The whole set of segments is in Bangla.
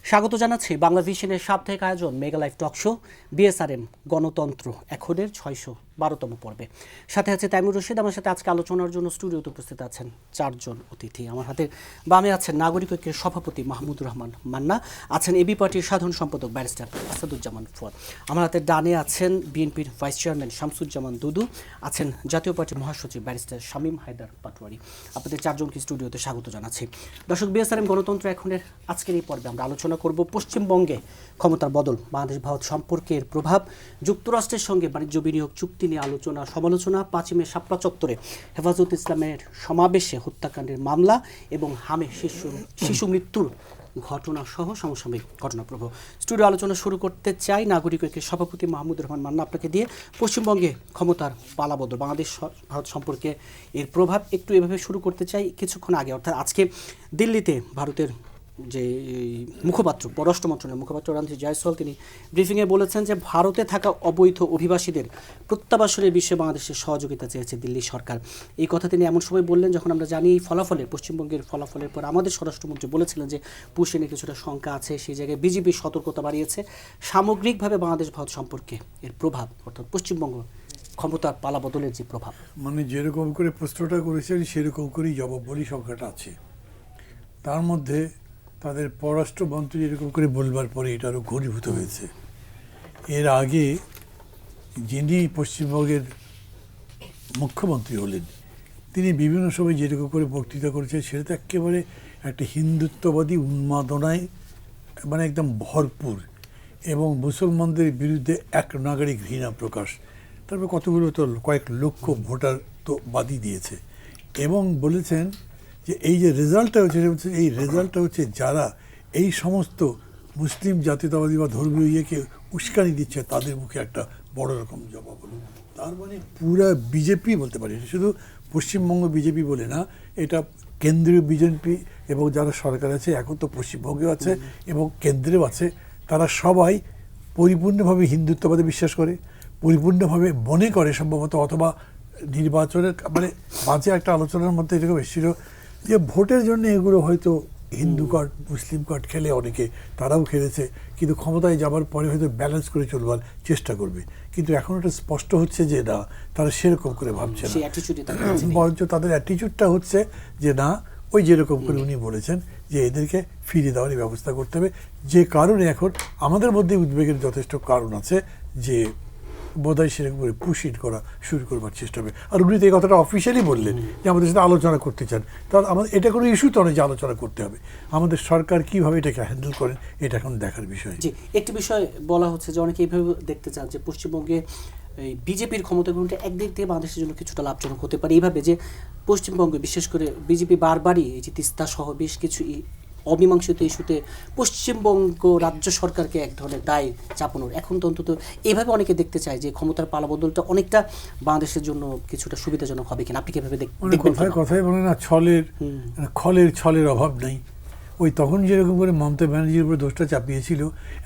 স্বাগত জানাচ্ছি বাংলা ভিশনের সাপ্তাহিক আয়োজন mega live talk show BSRM গণতন্ত্র এখনের ৬১২তম পর্বে। সাথে আছে তাইমুর রশিদ। আমার সাথে আজকে আলোচনার জন্য স্টুডিওতে উপস্থিত আছেন চারজন অতিথি। আমার হাতে বামে আছেন নাগরিক ঐক্যের সভাপতি মাহমুদুর রহমান মান্না, আছেন এবি পার্টির সাধারণ সম্পাদক ব্যারিস্টার আসাদুজ্জামান ফুয়াদ। আমার হাতে ডানে আছেন বিএনপির ভাইস চেয়ারম্যান শামসুজ্জামান দুদু, আছেন জাতীয় পার্টির মহাসচিব ব্যারিস্টার শামীম হায়দার পাটোয়ারি। আপনাদের চারজনকে স্টুডিওতে স্বাগত জানাচ্ছি। দর্শক, বিএসআরএম গণতন্ত্র এখনের আজকের এই পর্বে আমরা আলোচনা করব পশ্চিমবঙ্গে ক্ষমতার বদল, বাংলাদেশ ভারত সম্পর্কের প্রভাব, যুক্তরাষ্ট্রের সঙ্গে বাণিজ্য বিনিয়োগ চুক্তি নিয়ে আলোচনা সমালোচনা, ৫ই মে শাপলা চত্বরে হেফাজত ইসলামের সমাবেশে হত্যাকাণ্ডের মামলা এবং হামে শিশু মৃত্যুর ঘটনা সহ সমসাময়িক ঘটনাপ্রবাহ। স্টুডিও আলোচনা শুরু করতে চাই নাগরিক ঐক্যের সভাপতি মাহমুদুর রহমান মান্না আপনাকে দিয়ে। পশ্চিমবঙ্গে ক্ষমতার পালাবদল, বাংলাদেশ ভারত সম্পর্কে এর প্রভাব একটু এভাবে শুরু করতে চাই। কিছুক্ষণ আগে অর্থাৎ আজকে দিল্লিতে ভারতের যে মুখপাত্র, পররাষ্ট্র মন্ত্রণালয়ের মুখপাত্র রণধীর জয়সওয়াল, তিনি ব্রিফিংয়ে বলেছেন যে ভারতে থাকা অবৈধ অভিবাসীদের প্রত্যাবাসনের বিষয়ে বাংলাদেশের সহযোগিতা চেয়েছে দিল্লি সরকার। এই কথা তিনি এমন সময় বললেন যখন আমরা জানি এই ফলাফলের, পশ্চিমবঙ্গের ফলাফলের পর আমাদের স্বরাষ্ট্রমন্ত্রী বলেছিলেন যে পুষে নিয়ে কিছুটা শঙ্কা আছে, সেই জায়গায় বিজেপি সতর্কতা বাড়িয়েছে। সামগ্রিকভাবে বাংলাদেশ ভারত সম্পর্কে এর প্রভাব, অর্থাৎ পশ্চিমবঙ্গ ক্ষমতার পালাবদলের যে প্রভাব, মানে যেরকম করে প্রশ্নটা করেছেন সেরকম করেই জবাববলি সংখ্যাটা আছে। তার মধ্যে তাদের পররাষ্ট্রমন্ত্রী এরকম করে বলবার পরে এটা আরও ঘনীভূত হয়েছে। এর আগে যিনি পশ্চিমবঙ্গের মুখ্যমন্ত্রী হলেন, তিনি বিভিন্ন সময় যেরকম করে বক্তৃতা করেছেন সেটা তো একেবারে একটা হিন্দুত্ববাদী উন্মাদনায় মানে একদম ভরপুর, এবং মুসলমানদের বিরুদ্ধে এক নাগাড়ি ঘৃণা প্রকাশ। তারপর কতগুলো তো কয়েক লক্ষ ভোটার তো বাদই দিয়েছে, এবং বলেছেন যে এই যে রেজাল্টটা হচ্ছে, এই রেজাল্টটা হচ্ছে যারা এই সমস্ত মুসলিম জাতীয়তাবাদী বা ধর্মীয় ইয়েকে উস্কানি দিচ্ছে তাদের মুখে একটা বড় রকম জবাব হলো। তার মানে পুরা বিজেপি বলতে পারি, শুধু পশ্চিমবঙ্গ বিজেপি বলে না, এটা কেন্দ্রীয় বিজেপি এবং যারা সরকার আছে, এখন তো পশ্চিমবঙ্গেও আছে এবং কেন্দ্রেও আছে, তারা সবাই পরিপূর্ণভাবে হিন্দুত্ববাদে বিশ্বাস করে, পরিপূর্ণভাবে মনে করে সম্ভবত, অথবা নির্বাচনের মানে মাঝে একটা আলোচনার মধ্যে এরকম এসেছিল যে ভোটের জন্য এগুলো হয়তো হিন্দু কার্ড মুসলিম কার্ড খেলে অনেকে, তারাও খেলেছে, কিন্তু ক্ষমতায় যাবার পরে হয়তো ব্যালেন্স করে চলবার চেষ্টা করবে। কিন্তু এখন এটা স্পষ্ট হচ্ছে যে না, তারা সেরকম করে ভাবছে না, বরঞ্চ তাদের অ্যাটিটিউডটা হচ্ছে যে না, ওই যেরকম করে উনি বলেছেন যে এদেরকে ফিরিয়ে দেওয়ার ব্যবস্থা করতে হবে। যে কারণে এখন আমাদের মধ্যে উদ্বেগের যথেষ্ট কারণ আছে যে বোধহয় সেরকম করে পুশিট করা শুরু করবার চেষ্টা হবে। আর উনি তো এই কথাটা অফিসিয়ালি বললেন যে আমাদের সাথে আলোচনা করতে চান, তাহলে আমাদের এটা কোনো ইস্যু তো নয় যে আলোচনা করতে হবে। আমাদের সরকার কীভাবে এটাকে হ্যান্ডেল করেন এটা এখন দেখার বিষয়। জি, একটি বিষয় বলা হচ্ছে যে অনেকে এইভাবে দেখতে চান যে পশ্চিমবঙ্গে এই বিজেপির ক্ষমতা গ্রহণটা একদিক থেকে বাংলাদেশের জন্য কিছুটা লাভজনক হতে পারে, এইভাবে যে পশ্চিমবঙ্গে বিশেষ করে বিজেপি বারবারই এই যে তিস্তা সহ বেশ কিছু অমীমাংসিত ইস্যুতে পশ্চিমবঙ্গ রাজ্য সরকারকে এক ধরনের দায় চাপানোর, এখন তো অন্তত এভাবে অনেকে দেখতে চায় যে ক্ষমতার পালাবদলটা অনেকটা বাংলাদেশের জন্য কিছুটা সুবিধাজনক হবে কিনা, আপনি কিভাবে দেখবেন? কথাই বলে না, ছলের অভাব নেই। ওই তখন যেরকম করে মমতা ব্যানার্জির উপরে দোষটা চাপিয়েছিল,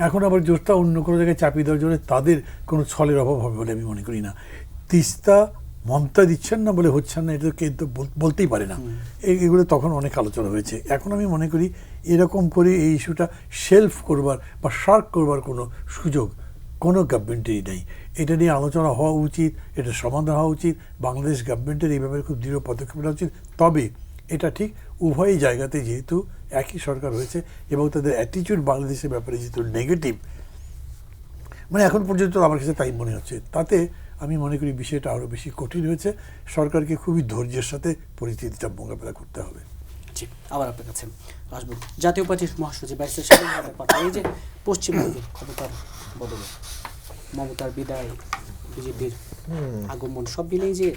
এখন আবার দোষটা অন্য কোনো জায়গায় চাপিয়ে দেওয়ার জন্য তাদের কোনো ছলের অভাব হবে বলে আমি মনে করি না। তিস্তা মমতা দিচ্ছেন না বলে হচ্ছেন না, এটা কিন্তু বলতেই পারে না। এগুলো তখন অনেক আলোচনা হয়েছে। এখন আমি মনে করি এরকম করে এই ইস্যুটা শেলফ করবার বা শার্ক করবার কোনো সুযোগ কোনো গভর্নমেন্টেরই নেই। এটা নিয়ে আলোচনা হওয়া উচিত, এটা সমাধান হওয়া উচিত। বাংলাদেশ গভর্নমেন্টের এই ব্যাপারে খুব দৃঢ় পদক্ষেপ নেওয়া উচিত। তবে এটা ঠিক উভয় জায়গাতে যেহেতু একই সরকার হয়েছে এবং তাদের অ্যাটিটিউড বাংলাদেশের ব্যাপারে যেহেতু নেগেটিভ, মানে এখন পর্যন্ত আমার কাছে তাই মনে হচ্ছে, তাতে আমি মনে করি বিষয়টা আরও বেশি কঠিন হয়েছে। সরকারকে খুবই ধৈর্যের সাথে পরিস্থিতিটা মোকাবেলা করতে হবে। জি, আবার আপনার কাছে আসবো। জাতীয় পার্টির মহাসচিব ব্যারিস্টার শামীম হায়দার পাটোয়ারি, এই যে পশ্চিমবঙ্গের ক্ষমতার বদলে মমতার বিদায়, বিজেপির আগমন, সব মিলেই যে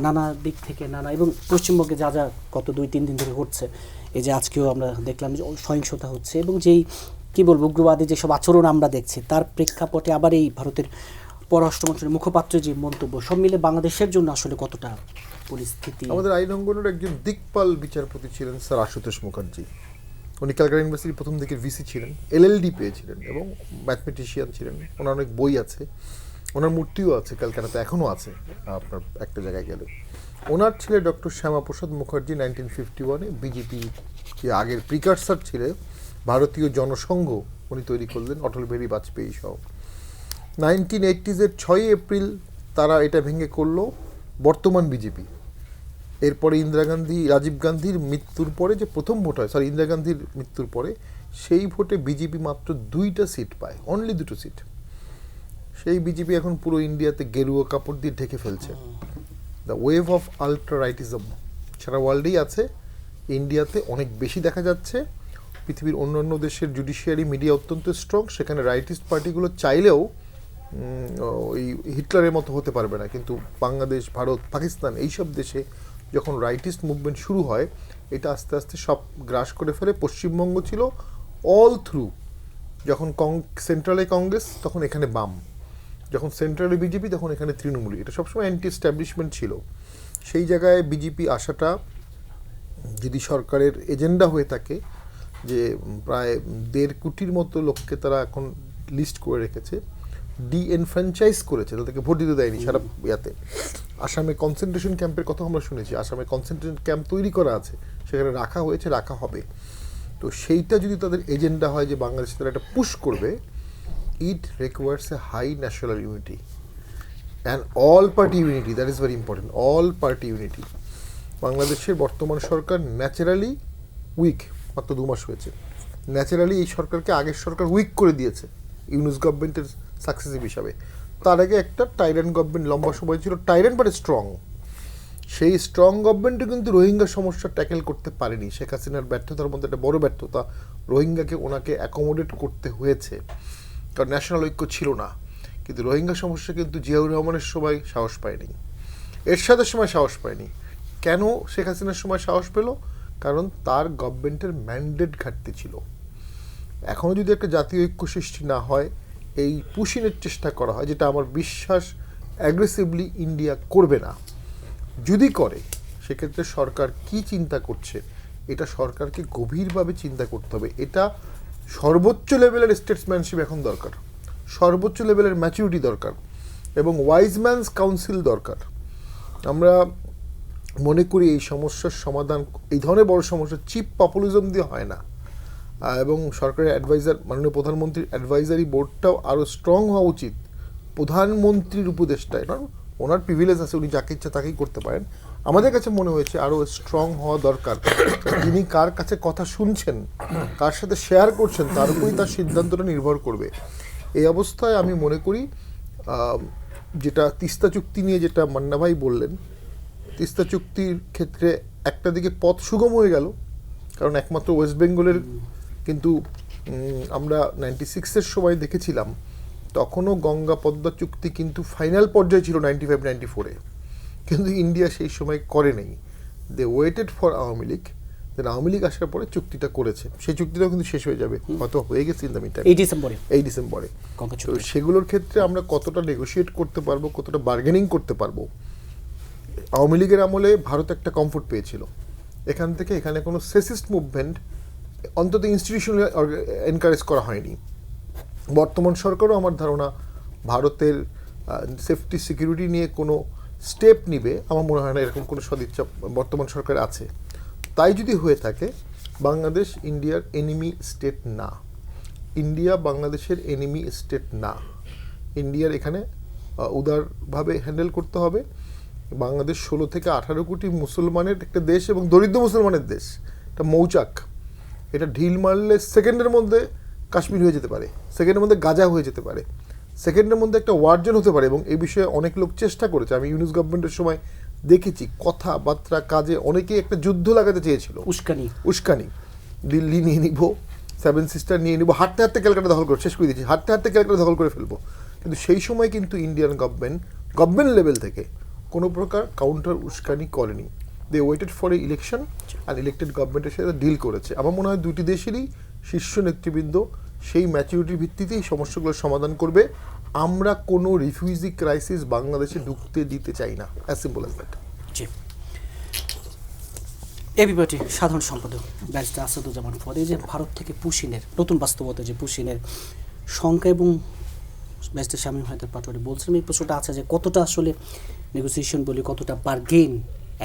নানা দিক থেকে নানা, এবং পশ্চিমবঙ্গে যা যা গত 2-3 দিন ধরে ঘটছে, এই যে আজকেও আমরা দেখলাম যে সহিংসতা হচ্ছে এবং যেই কী বলবো উগ্রবাদী যেসব আচরণ আমরা দেখছি, তার প্রেক্ষাপটে আবার এই ভারতের পররাষ্ট্রমন্ত্রীর মুখপাত্রের যে মন্তব্য, সব মিলে বাংলাদেশের জন্য আসলে কতটা পরিস্থিতি? আমাদের আইন অঙ্গনের একজন দিকপাল বিচারপতি ছিলেন স্যার আশুতোষ মুখার্জি। উনি ক্যালকাটা ইউনিভার্সিটির প্রথম দিকের ভিসি ছিলেন, এলএলডি পেয়েছিলেন এবং ম্যাথমেটিশিয়ান ছিলেন। ওনার অনেক বই আছে, ওনার মূর্তিও আছে ক্যালকাটাতে, এখনও আছে আপনার একটা জায়গায় গেলে। ওনার ছেলে ডক্টর শ্যামাপ্রসাদ মুখার্জি 1951-এ বিজেপি যে আগের প্রিকার্সার ছিল ভারতীয় জনসংঘ উনি তৈরি করলেন, অটল বিহারী বাজপেয়ী সহ। 1980s-এর 6ই এপ্রিল তারা এটা ভেঙে করলো বর্তমান বিজেপি। এরপরে ইন্দিরা গান্ধী, রাজীব গান্ধীর মৃত্যুর পরে যে প্রথম ভোট হয়, ইন্দিরা গান্ধীর মৃত্যুর পরে সেই ভোটে বিজেপি মাত্র 2টা সিট পায়, অনলি 2টো সিট। সেই বিজেপি এখন পুরো ইন্ডিয়াতে গেরুয়া কাপড় দিয়ে ঢেকে ফেলছে। দ্য ওয়েভ অফ আল্ট্রা রাইটিজম সারা ওয়ার্ল্ডেই আছে, ইন্ডিয়াতে অনেক বেশি দেখা যাচ্ছে। পৃথিবীর অন্যান্য দেশের জুডিশিয়ারি মিডিয়া অত্যন্ত স্ট্রং, সেখানে রাইটিস্ট পার্টিগুলো চাইলেও ওই হিটলারের মতো হতে পারবে না। কিন্তু বাংলাদেশ, ভারত, পাকিস্তান এইসব দেশে যখন রাইটিস্ট মুভমেন্ট শুরু হয়, এটা আস্তে আস্তে সব গ্রাস করে ফেলে। পশ্চিমবঙ্গ ছিল অল থ্রু, যখন সেন্ট্রালে কংগ্রেস তখন এখানে বাম, যখন সেন্ট্রালে বিজেপি তখন এখানে তৃণমূল। এটা সবসময় অ্যান্টি এস্টাবলিশমেন্ট ছিল। সেই জায়গায় বিজেপি আসাটা যদি সরকারের এজেন্ডা হয়ে থাকে, যে প্রায় 1.5 কোটির মতো লোককে তারা এখন লিস্ট করে রেখেছে, ডিএনফ্র্যাঞ্চাইজ করেছে, তাদেরকে ভোট দিতে দেয়নি সারা ইয়াতে। আসামে কনসেন্ট্রেশন ক্যাম্পের কথা আমরা শুনেছি, আসামে কনসেন্ট্রেশন ক্যাম্প তৈরি করা আছে, সেখানে রাখা হয়েছে, রাখা হবে। তো সেইটা যদি তাদের এজেন্ডা হয় যে বাংলাদেশে তারা একটা পুশ করবে, it requires a high national unity and all party unity, that is very important, all party unity. বাংলাদেশের বর্তমান সরকার ন্যাচারালি উইক, মাত্র 2 মাস হয়েছে। ন্যাচারালি এই সরকারকে আগের সরকার উইক করে দিয়েছে ইউনুস গভর্নমেন্টের সাকসেসিভ হিসাবে। তার আগে একটা টাইরান গভর্নমেন্ট লম্বা সময় ছিল, টাইরান বাট স্ট্রং। সেই স্ট্রং গভর্নমেন্টও কিন্তু রোহিঙ্গা সমস্যা ট্যাকেল করতে পারেনি। শেখ হাসিনার ব্যর্থতার মধ্যে একটা বড় ব্যর্থতা, রোহিঙ্গাকে ওনাকে অ্যাকোমোডেট করতে হয়েছে, কারণ ন্যাশনাল ঐক্য ছিল না। কিন্তু রোহিঙ্গা সমস্যা কিন্তু জিয়াউর রহমানের সময় সাহস পায়নি, এরশাদের সময় সাহস পায়নি। কেন শেখ হাসিনার সময় সাহস পেল? কারণ তার গভর্নমেন্টের ম্যান্ডেট ঘাটতি ছিল। এখনও যদি একটা জাতীয় ঐক্য সৃষ্টি না হয়, এই পুশিনের চেষ্টা করা হয়, যেটা আমার বিশ্বাস অ্যাগ্রেসিভলি ইন্ডিয়া করবে না। যদি করে, সেক্ষেত্রে সরকার কি চিন্তা করছে, এটা সরকারকে গভীরভাবে চিন্তা করতে হবে। এটা সর্বোচ্চ লেভেলের স্টেটসম্যানশিপ এখন দরকার, সর্বোচ্চ লেভেলের ম্যাচুরিটি দরকার, এবং ওয়াইজ ম্যানস কাউন্সিল দরকার। আমরা মনে করি এই সমস্যার সমাধান, এই ধরনের বড় সমস্যা চিপ পপুলিজম দিয়ে হয় না। এবং সরকারের অ্যাডভাইজার, মাননীয় প্রধানমন্ত্রীর অ্যাডভাইজারি বোর্ডটাও আরও স্ট্রং হওয়া উচিত। প্রধানমন্ত্রীর উপদেষ্টায়, কারণ ওনার প্রিভিলেজ আছে, উনি যাকে ইচ্ছা তাকেই করতে পারেন। আমাদের কাছে মনে হয়েছে আরও স্ট্রং হওয়া দরকার। তিনি কার কাছে কথা শুনছেন, কার সাথে শেয়ার করছেন, তার উপরই তার সিদ্ধান্তটা নির্ভর করবে। এই অবস্থায় আমি মনে করি, যেটা তিস্তা চুক্তি নিয়ে যেটা মান্না ভাই বললেন, তিস্তা চুক্তির ক্ষেত্রে একটা দিকে পথ সুগম হয়ে গেল, কারণ একমাত্র ওয়েস্ট বেঙ্গলের, কিন্তু আমরা 96-এর সময় দেখেছিলাম, তখনও গঙ্গা পদ্মা চুক্তি কিন্তু ফাইনাল পর্যায়ে ছিল 95-94-এ, কিন্তু ইন্ডিয়া সেই সময় করে নেই। দে ওয়েটেড ফর আওয়ামী লীগ, দেন আওয়ামী লীগ আসার পরে চুক্তিটা করেছে। সেই চুক্তিটাও কিন্তু শেষ হয়ে যাবে, হয়তো হয়ে গেছে ইন দ্য মিনটাইম, এই ডিসেম্বরে। তো সেগুলোর ক্ষেত্রে আমরা কতটা নেগোশিয়েট করতে পারবো, কতটা বার্গেনিং করতে পারবো। আওয়ামী লীগের আমলে ভারত একটা কমফোর্ট পেয়েছিল, এখান থেকে এখানে কোনো সেসিস্ট মুভমেন্ট অন্তত ইনস্টিটিউশনাল এনকারেজ করা হয়নি। বর্তমান সরকারও আমার ধারণা ভারতের সেফটি সিকিউরিটি নিয়ে কোনো স্টেপ নিবে, আমার মনে হয় না এরকম কোনো সদিচ্ছা বর্তমান সরকার আছে। তাই যদি হয়ে থাকে, বাংলাদেশ ইন্ডিয়ার এনিমি স্টেট না, ইন্ডিয়া বাংলাদেশের এনিমি স্টেট না। ইন্ডিয়ার এখানে উদারভাবে হ্যান্ডেল করতে হবে। বাংলাদেশ 16 থেকে 18 কোটি মুসলমানের একটা দেশ এবং দরিদ্র মুসলমানের দেশ, এটা মৌচাক। এটা ঢিল মারলে সেকেন্ডের মধ্যে কাশ্মীর হয়ে যেতে পারে, সেকেন্ডের মধ্যে গাজা হয়ে যেতে পারে, সেকেন্ডের মধ্যে একটা ওয়ার হতে পারে। এবং এই বিষয়ে অনেক লোক চেষ্টা করেছে, আমি ইউনুস গভর্নমেন্টের সময় দেখেছি, কথাবার্তা কাজে অনেকেই একটা যুদ্ধ লাগাতে চেয়েছিল, উস্কানি, দিল্লি নিয়ে নিব, 7 সিস্টার নিয়ে নিব, হাঁটতে হাঁটতে ক্যালকাটা দখল করে শেষ করে দিয়েছি, হাঁটতে হাঁটতে ক্যালকাটা দখল করে ফেলবো। কিন্তু সেই সময় কিন্তু ইন্ডিয়ান গভর্নমেন্ট লেভেল থেকে কোনো প্রকার কাউন্টার উস্কানি করেনি। They waited for a election আর ইলেক্টেড গভর্নমেন্টের সাথে ডিল করেছে। আমার মনে হয় দুটি দেশেরই শীর্ষ নেতৃবৃন্দ সেই ম্যাচুরিটির ভিত্তিতেই সমস্যাগুলোর সমাধান করবে। আমরা কোনো রিফিউজি ক্রাইসিস বাংলাদেশে ঢুকতে দিতে চাই না, অ্যাজ সিম্পল অ্যাজ দ্যাট। জি, এবিপিটি সাধারণ সম্পাদক ব্যারিস্টার আসাদুজ্জামান ফুয়াদ, এই যে ভারত থেকে পুশিনের নতুন বাস্তবতা, যে পুশিনের সংখ্যা, এবং ব্যারিস্টার শামীম হায়দার পাটোয়ারি বলছিলেন, এই প্রশ্নটা আছে যে কতটা আসলে নেগোসিয়েশন বলি, কতটা বার্গেন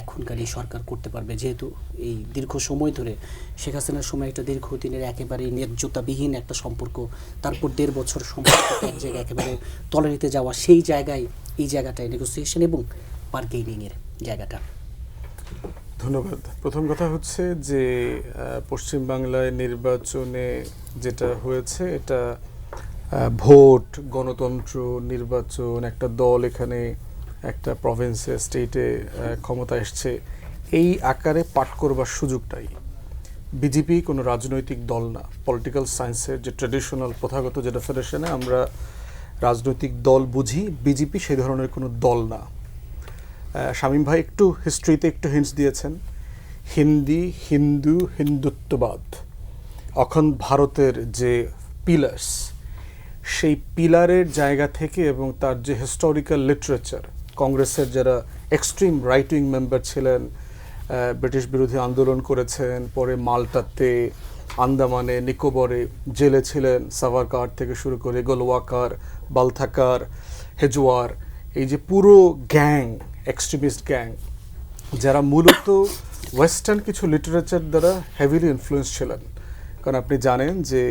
এখনকার এই সরকার করতে পারবে, যেহেতু এই দীর্ঘ সময় ধরে শেখ হাসিনার সময় একটা দীর্ঘদিনের একেবারে ন্যায্যতাবিহীন একটা সম্পর্ক, তারপর 1.5 বছর সম্পর্ক এক জায়গায় একেবারে তলানিতে যাওয়া, সেই জায়গায় এই জায়গাটায় নেগোসিয়েশন এবং বার্গেনিংয়ের জায়গাটা? ধন্যবাদ। প্রথম কথা হচ্ছে যে পশ্চিমবাংলায় নির্বাচনে যেটা হয়েছে এটা ভোট, গণতন্ত্র, নির্বাচন, একটা দল এখানে একটা প্রভিন্সে, স্টেটে ক্ষমতা এসছে, এই আকারে পাঠ করবার সুযোগটাই। বিজেপি কোনো রাজনৈতিক দল না। পলিটিক্যাল সায়েন্সের যে ট্র্যাডিশনাল প্রথাগত যে ডেফিনেশনে আমরা রাজনৈতিক দল বুঝি, বিজেপি সেই ধরনের কোনো দল না। শামীম ভাই একটু হিস্ট্রিতে একটু হিন্টস দিয়েছেন। হিন্দুত্ববাদ, অখণ্ড ভারতের যে পিলার্স, সেই পিলারের জায়গা থেকে এবং তার যে হিস্টোরিক্যাল লিটারেচার, কংগ্রেসের যারা এক্সট্রিম রাইট উইং মেম্বার ছিলেন, ব্রিটিশ বিরোধী আন্দোলন করেছেন, পরে মাল্টাতে, আন্দামানে, নিকোবরে জেলে ছিলেন, সাভারকার থেকে শুরু করে গোলওয়াকার, বালথাকার, হেজওয়ার, এই যে পুরো গ্যাং, এক্সট্রিমিস্ট গ্যাং, যারা মূলত ওয়েস্টার্ন কিছু লিটারেচার দ্বারা হেভিলি ইনফ্লুয়েন্স ছিলেন। কারণ আপনি জানেন যে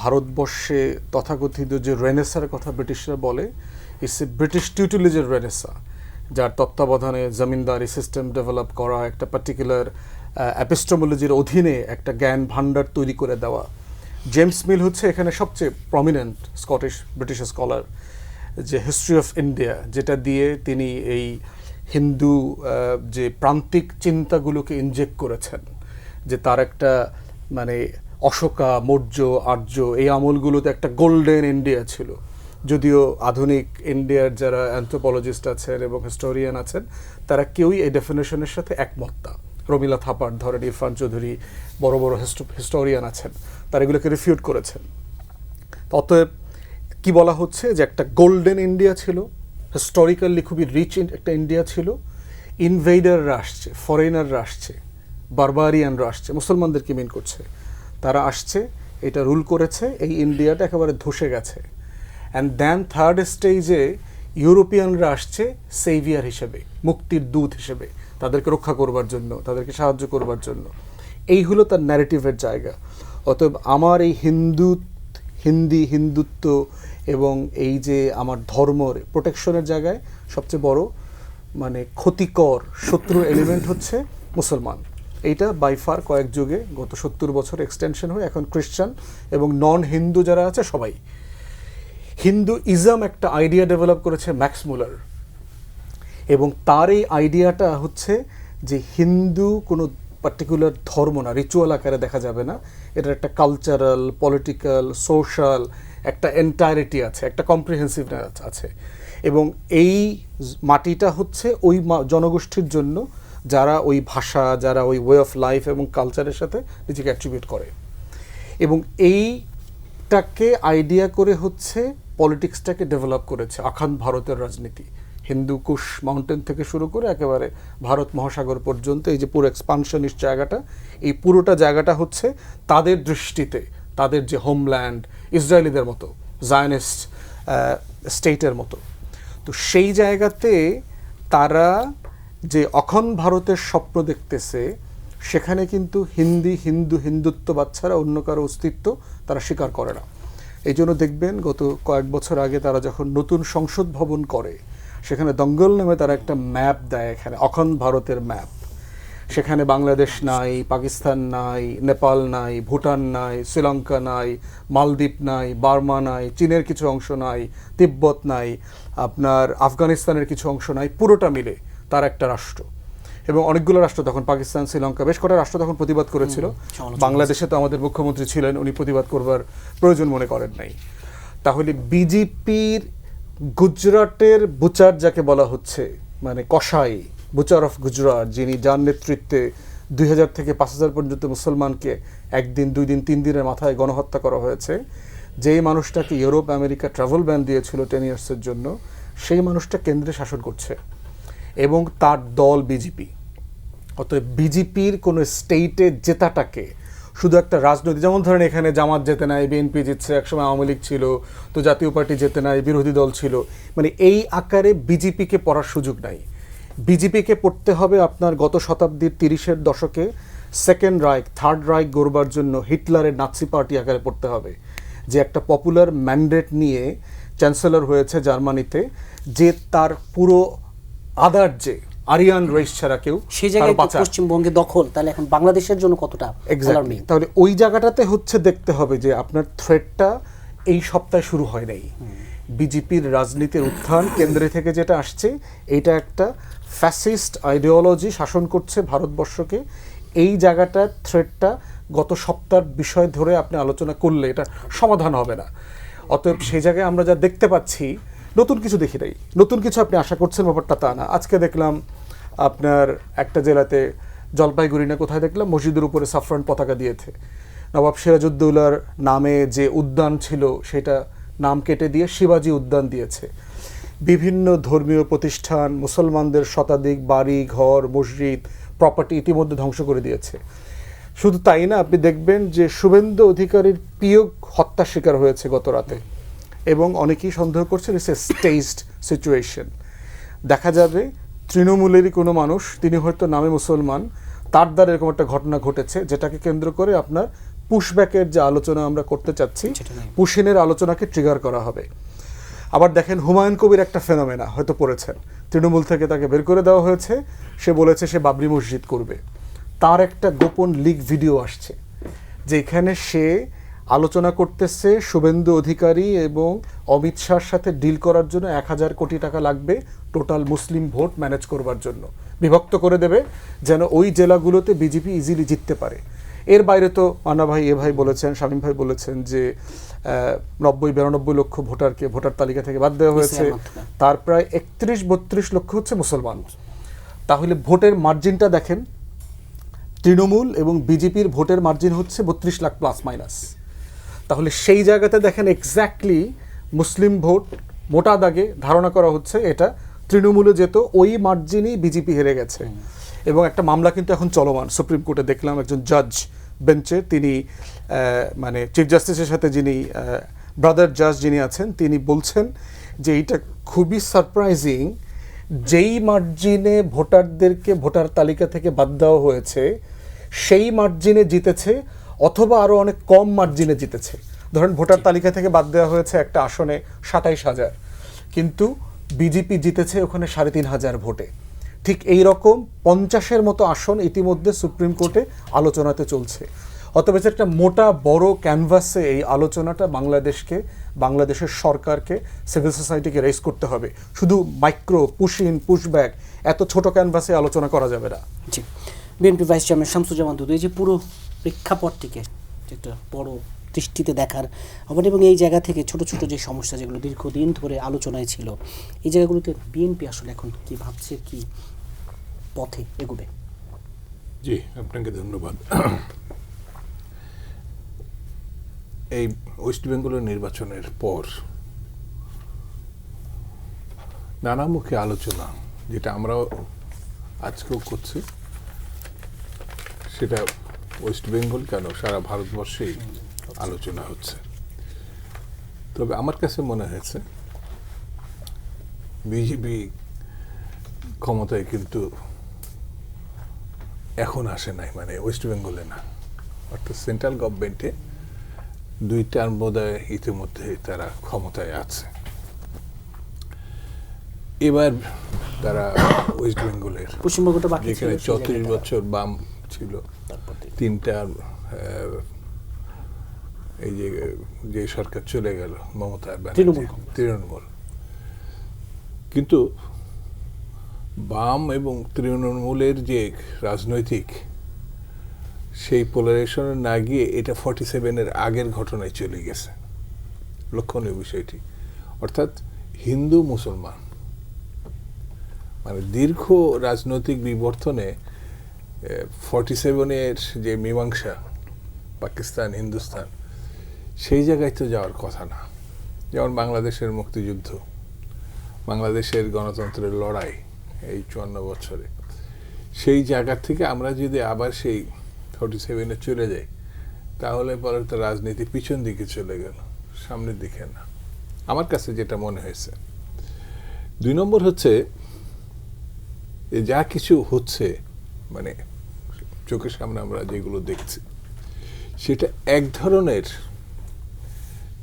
ভারতবর্ষে তথাকথিত যে রেনেসার কথা ব্রিটিশরা বলে, ইটস এ ব্রিটিশ টিউটিলিজের রেনেসা, যার তত্ত্বাবধানে জমিনদারি সিস্টেম ডেভেলপ করা, একটা পার্টিকুলার অ্যাপিস্টোমোলজির অধীনে একটা জ্ঞান ভাণ্ডার তৈরি করে দেওয়া। জেমস মিল হচ্ছে এখানে সবচেয়ে প্রমিনেন্ট স্কটিশ ব্রিটিশ স্কলার, যে হিস্ট্রি অফ ইন্ডিয়া, যেটা দিয়ে তিনি এই হিন্দু যে প্রান্তিক চিন্তাগুলোকে ইনজেক্ট করেছেন, যে তার একটা মানে অশোকা, মৌর্য, আর্য, এই আমলগুলোতে একটা গোল্ডেন ইন্ডিয়া ছিল। যদিও আধুনিক ইন্ডিয়ার যারা অ্যান্থ্রোপোলজিস্ট আছেন এবং হিস্টোরিয়ান আছেন, তারা কেউই এই ডেফিনেশনের সাথে একমত না। রমিলা থাপার ধরেন, ইরফান চৌধুরী, বড় বড় হিস্টোরিয়ান আছেন, তারা এগুলোকে রিফিউট করেছেন। অতএব কি বলা হচ্ছে যে একটা গোল্ডেন ইন্ডিয়া ছিল, হিস্টোরিক্যালি খুবই রিচ একটা ইন্ডিয়া ছিল। ইনভেডাররা আসছে, ফরেনাররা আসছে, বারবারিয়ানরা আসছে, মুসলমানদেরকে মিন করছে, তারা আসছে, এটা রুল করেছে, এই ইন্ডিয়াটা একেবারে ধসে গেছে। অ্যান্ড দেন থার্ড স্টেজে ইউরোপিয়ানরা আসছে সেভিয়ার হিসেবে, মুক্তির দূত হিসেবে, তাদেরকে রক্ষা করবার জন্য, তাদেরকে সাহায্য করবার জন্য। এই হলো তার ন্যারেটিভের জায়গা। অতএব আমার এই হিন্দুত্ব এবং এই যে আমার ধর্মের প্রোটেকশনের জায়গায় সবচেয়ে বড় মানে ক্ষতিকর শত্রু এলিমেন্ট হচ্ছে মুসলমান। এইটা বাইফার কয়েক যুগে গত 70 বছর এক্সটেনশন হয়ে এখন খ্রিস্টান এবং নন হিন্দু যারা আছে সবাই। হিন্দুইজম একটা আইডিয়া ডেভেলপ করেছে ম্যাক্স মুলার, এবং তার এই আইডিয়াটা হচ্ছে যে হিন্দু কোনো পার্টিকুলার ধর্ম না, রিচুয়াল আকারে দেখা যাবে না, এটার একটা কালচারাল, পলিটিক্যাল, সোশ্যাল একটা এন্টায়ারিটি আছে, একটা কম্প্রিহেন্সিভনেস আছে। এবং এই মাটিটা হচ্ছে ওই জনগোষ্ঠীর জন্য যারা ওই ভাষা, যারা ওই ওয়ে অফ লাইফ এবং কালচারের সাথে নিজেকে অ্যাট্রিবিউট করে। এবং এইটাকে আইডিয়া করে হচ্ছে পলিটিক্সটাকে ডেভেলপ করেছে আখান ভারতের রাজনীতি, হিন্দু কুশ মাউন্টেন থেকে শুরু করে একেবারে ভারত মহাসাগর পর্যন্ত এই যে পুরো এক্সপানশনিস্ট জায়গাটা, এই পুরোটা জায়গাটা হচ্ছে তাদের দৃষ্টিতে তাদের যে হোমল্যান্ড, ইসরায়েলিদের মতো, জায়নিস্ট স্টেটের মতো। তো সেই জায়গাতে তারা যে অখণ্ড ভারতের স্বপ্ন দেখতেছে, সেখানে কিন্তু হিন্দুত্ববাদ ছাড়া অন্য কারো অস্তিত্ব তারা স্বীকার করে না। এই জন্য দেখবেন গত কয়েক বছর আগে তারা যখন নতুন সংসদ ভবন করে, সেখানে দঙ্গল নামে তারা একটা ম্যাপ দেয়, এখানে অখণ্ড ভারতের ম্যাপ। সেখানে বাংলাদেশ নাই, পাকিস্তান নাই, নেপাল নাই, ভুটান নাই, শ্রীলঙ্কা নাই, মালদ্বীপ নাই, বার্মা নাই, চীনের কিছু অংশ নাই, তিব্বত নাই, আপনার আফগানিস্তানের কিছু অংশ নাই, পুরোটা মিলে তার একটা রাষ্ট্র। এবং অনেকগুলো রাষ্ট্র তখন, পাকিস্তান, শ্রীলঙ্কা, বেশ কটা রাষ্ট্র তখন প্রতিবাদ করেছিল। বাংলাদেশে তো আমাদের মুখ্যমন্ত্রী ছিলেন, উনি প্রতিবাদ করবার প্রয়োজন মনে করেন নাই। তাহলে বিজেপির গুজরাটের বুচার যাকে বলা হচ্ছে, মানে কসাই, বুচার অফ গুজরাট, যিনি যার নেতৃত্বে 2000 থেকে 5000 পর্যন্ত মুসলমানকে একদিন, 2 দিন, 3 দিনের মাথায় গণহত্যা করা হয়েছে, যেই মানুষটাকে ইউরোপ আমেরিকা ট্রাভেল ব্যান দিয়েছিল 10 ইয়ার্সের জন্য, সেই মানুষটা কেন্দ্রে শাসন করছে এবং তার দল বিজেপি। অতএব বিজেপির কোনো স্টেটে জেতাটাকে শুধু একটা রাজনৈতিক, যেমন ধরেন এখানে জামাত জেতে নাই, বিএনপি জিতছে, একসময় আওয়ামী লীগ ছিল, তো জাতীয় পার্টি জেতে নাই, বিরোধী দল ছিল, মানে এই আকারে বিজেপিকে পড়ার সুযোগ নাই। বিজেপিকে পড়তে হবে আপনার গত শতাব্দীর 30-এর দশকে সেকেন্ড রাইক, থার্ড রাইক গড়বার জন্য হিটলারের নাৎসি পার্টি আকারে পড়তে হবে, যে একটা পপুলার ম্যান্ডেট নিয়ে চ্যান্সেলর হয়েছে জার্মানিতে, যে তার পুরো আদার যে আরিয়ান রেস ছাড়া কেউ সেই জায়গায় তো পশ্চিমবঙ্গে দখল, তাহলে এখন বাংলাদেশের জন্য কতটা এক্স্যাক্টলি। তাহলে ওই জায়গাটাতে হচ্ছে দেখতে হবে যে আপনার থ্রেটটা এই সপ্তাহে শুরু হয় নাই। বিজেপির রাজনীতির উত্থান কেন্দ্রে থেকে যেটা আসছে, এটা একটা ফ্যাসিস্ট আইডিওলজি শাসন করছে ভারতবর্ষকে। এই জায়গাটার থ্রেটটা গত সপ্তাহের বিষয় ধরে আপনি আলোচনা করলে এটা সমাধান হবে না। অতএব সেই জায়গায় আমরা যা দেখতে পাচ্ছি, নতুন কিছু দেখি নাই, নতুন কিছু আপনি আশা করছেন ব্যাপারটা তা না। আজকে দেখলাম আপনার একটা জেলাতে, জলপাইগুড়ি না কোথায় দেখলাম, মসজিদের উপরে সাফরান পতাকা দিয়েছে। নবাব সিরাজউদ্দৌলার নামে যে উদ্যান ছিল সেটা নাম কেটে দিয়ে শিবাজি উদ্যান দিয়েছে। বিভিন্ন ধর্মীয় প্রতিষ্ঠান, মুসলমানদের শতাধিক বাড়ি ঘর মসজিদ প্রপার্টি ইতিমধ্যে ধ্বংস করে দিয়েছে। শুধু তাই না, আপনি দেখবেন যে শুভেন্দু অধিকারীর পিয়ক হত্যার শিকার হয়েছে গত রাতে, এবং অনেকেই সন্দেহ করছেন ইটস এ স্টেজড সিচুয়েশন। দেখা যাবে তৃণমূলেরই কোনো মানুষ, তিনি হয়তো নামে মুসলমান, তার দ্বারা এরকম একটা ঘটনা ঘটেছে, যেটাকে কেন্দ্র করে আপনার পুশব্যাকের যে আলোচনা আমরা করতে চাচ্ছি, পুশিনের আলোচনাকে ট্রিগার করা হবে। আবার দেখেন হুমায়ুন কবির একটা ফেনোমেনা হয়তো পড়েছেন, তৃণমূল থেকে তাকে বের করে দেওয়া হয়েছে, সে বলেছে সে বাবরি মসজিদ করবে। তার একটা গোপন লিক ভিডিও আসছে, যেখানে সে আলোচনা করতেছে শুভেন্দু অধিকারী এবং অমিত শাহর সাথে ডিল করার জন্য 1000 কোটি টাকা লাগবে টোটাল মুসলিম ভোট ম্যানেজ করবার জন্য, বিভক্ত করে দেবে যেন ওই জেলাগুলোতে বিজেপি ইজিলি জিততে পারে। এর বাইরে তো মান্না ভাই, ভাই বলেছেন, শামীম ভাই বলেছেন যে 90-92 লক্ষ ভোটারকে ভোটার তালিকা থেকে বাদ দেওয়া হয়েছে, তার প্রায় 31-32 লক্ষ হচ্ছে মুসলমান। তাহলে ভোটের মার্জিনটা দেখেন, তৃণমূল এবং বিজেপির ভোটের মার্জিন হচ্ছে 32 লাখ প্লাস মাইনাস। তাহলে সেই জায়গাতে দেখেন এক্স্যাক্টলি মুসলিম ভোট মোটা দাগে ধারণা করা হচ্ছে এটা তৃণমূলে যেত, ওই মার্জিনই বিজেপি হেরে গেছে। এবং একটা মামলা কিন্তু এখন চলমান সুপ্রিম কোর্টে, দেখলাম একজন জাজ বেঞ্চে, তিনি মানে চিফ জাস্টিসের সাথে যিনি ব্রাদার জাজ যিনি আছেন, তিনি বলছেন যে এইটা খুবই সারপ্রাইজিং, যেই মার্জিনে ভোটারদেরকে ভোটার তালিকা থেকে বাদ দেওয়া হয়েছে সেই মার্জিনে জিতেছে, অথবা আরও অনেক কম মার্জিনে জিতেছে। ধরেন ভোটার তালিকা থেকে বাদ দেওয়া হয়েছে একটা আসনে 27,000, কিন্তু বিজেপি জিতেছে ওখানে 3,500 ভোটে। ঠিক এই রকম 50-এর মতো আসন ইতিমধ্যে সুপ্রিম কোর্টে আলোচনাতে চলছে। অতএব একটা মোটা বড় ক্যানভাসে এই আলোচনাটা বাংলাদেশকে, বাংলাদেশের সরকারকে, সিভিল সোসাইটিকে রেজ করতে হবে। শুধু মাইক্রো পুশব্যাক এত ছোট ক্যানভাসে আলোচনা করা যাবে না। জি, বিএনপি ভাইস চেয়ারম্যান শামসুজ্জামান দুদু, এই যে পুরো প্রেক্ষাপটটিকে একটা বড় দৃষ্টিতে দেখার আবার, এবং এই জায়গা থেকে ছোট ছোট যে সমস্যা যেগুলো দীর্ঘদিন ধরে আলোচনায় ছিল, এই জায়গাগুলোতে বিএনপি আসলে এখন কি ভাবছে, কি পথে এগোবে? জি, আপনাকে ধন্যবাদ। এই ওয়েস্ট বেঙ্গলের নির্বাচনের পর নানামুখী আলোচনা, যেটা আমরাও আজকেও করছি, সেটা ওয়েস্ট বেঙ্গল কেন সারা ভারতবর্ষেই আলোচনা হচ্ছে। তবে আমার কাছে মনে হয়েছে বিজেপি ক্ষমতায় কিন্তু এখন আসে নাই, মানে ওয়েস্ট বেঙ্গলে না, অর্থাৎ সেন্ট্রাল গভর্নমেন্টে 2 টার্ম বোধহয় ইতিমধ্যে তারা ক্ষমতায় আছে। এবার তারা ওয়েস্ট বেঙ্গলের পশ্চিমবঙ্গটা বাকি, যেখানে 34 বছর বাম ছিল, 3টা এই যে সরকার চলে গেল মমতা ব্যানার্জি, তৃণমূল, কিন্তু বাম এবং তৃণমূলের যে রাজনৈতিক সেই পোলারাইজেশনে না গিয়ে এটা 47-এর আগের ঘটনায় চলে গেছে। লক্ষণীয় বিষয়টি, অর্থাৎ হিন্দু মুসলমান, মানে দীর্ঘ রাজনৈতিক বিবর্তনে 47-এর যে মীমাংসা পাকিস্তান হিন্দুস্তান, সেই জায়গায় তো যাওয়ার কথা না। যেমন বাংলাদেশের মুক্তিযুদ্ধ, বাংলাদেশের গণতন্ত্রের লড়াই এই 54 বছরে, সেই জায়গা থেকে আমরা যদি আবার সেই 47-এ চলে যাই, তাহলে পরে তো রাজনীতি পিছন দিকে চলে গেল, সামনের দিকে না। আমার কাছে যেটা মনে হয়েছে, 2 নম্বর হচ্ছে যে যা কিছু হচ্ছে মানে চোখের সামনে আমরা যেগুলো দেখছি সেটা এক ধরনের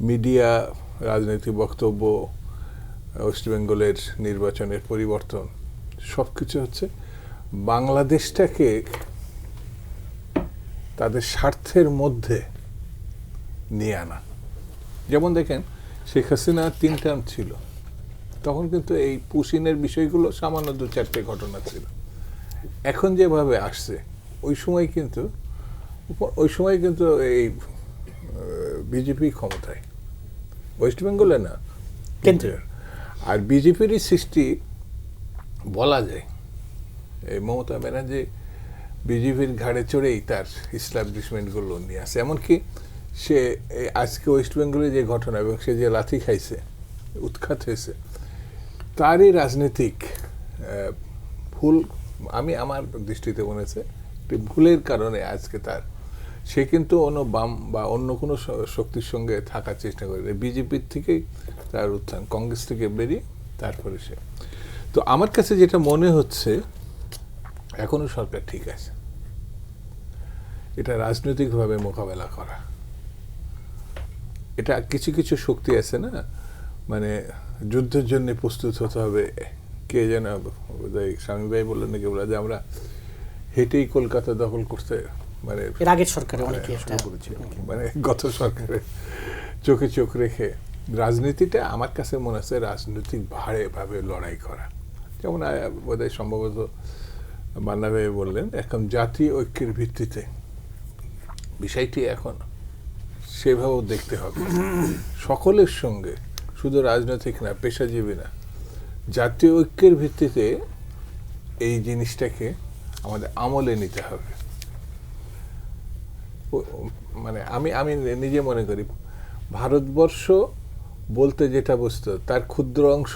মিডিয়া, রাজনৈতিক বক্তব্য, ওয়েস্ট বেঙ্গলের নির্বাচনের পরিবর্তন সব কিছু হচ্ছে বাংলাদেশটাকে তাদের স্বার্থের মধ্যে নিয়ে আনা। যেমন দেখেন শেখ হাসিনা 3 টার্ম ছিল, তখন কিন্তু এই পুশিনের বিষয়গুলো সামান্য 2-4টে ঘটনা ছিল। এখন যেভাবে আসছে ওই সময় কিন্তু এই বিজেপি ক্ষমতায়, ওয়েস্ট বেঙ্গলে না কেন্দ্রে। আর বিজেপিরই সৃষ্টি বলা যায়। এই মমতা ব্যানার্জি বিজেপির ঘাড়ে চড়েই তার ইস্টাবলিশমেন্টগুলো নিয়ে আসে। এমনকি সে আজকে ওয়েস্ট বেঙ্গলে যে ঘটনা এবং সে যে লাথি খাইছে, উৎখাত হয়েছে, তারই রাজনৈতিক ভুল আমার দৃষ্টিতে মনে হচ্ছে একটি ভুলের কারণে আজকে সে কিন্তু অন্য বাম বা অন্য কোনো শক্তির সঙ্গে থাকার চেষ্টা করে, বিজেপির থেকেই তার উত্থান, কংগ্রেস থেকে বেরিয়ে তারপরে সে। তো আমার কাছে যেটা মনে হচ্ছে এখনো সরকার ঠিক আছে, এটা রাজনৈতিকভাবে মোকাবেলা করা। এটা কিছু কিছু শক্তি আছে না, মানে যুদ্ধের জন্য প্রস্তুত হতে হবে। কে যেন স্বামী ভাই বললেন নাকি বলে যে আমরা হেঁটেই কলকাতা দখল করতে, মানে এর আগের সরকারে অনেকে এটা মানে গত সরকারের চোখে চোখ রেখে রাজনীতিটা আমার কাছে মনে হচ্ছে রাজনৈতিক ভাবে লড়াই করা। যেমন বোধহয় সম্ভবত মান্না ভাই বললেন এখন জাতীয় ঐক্যের ভিত্তিতে বিষয়টি এখন সেভাবেও দেখতে হবে সকলের সঙ্গে, শুধু রাজনৈতিক না, পেশাজীবী না, জাতীয় ঐক্যের ভিত্তিতে এই জিনিসটাকে আমাদের আমলে নিতে হবে। মানে আমি নিজে মনে করি ভারতবর্ষ বলতে যেটা বুঝতো তার ক্ষুদ্র অংশ,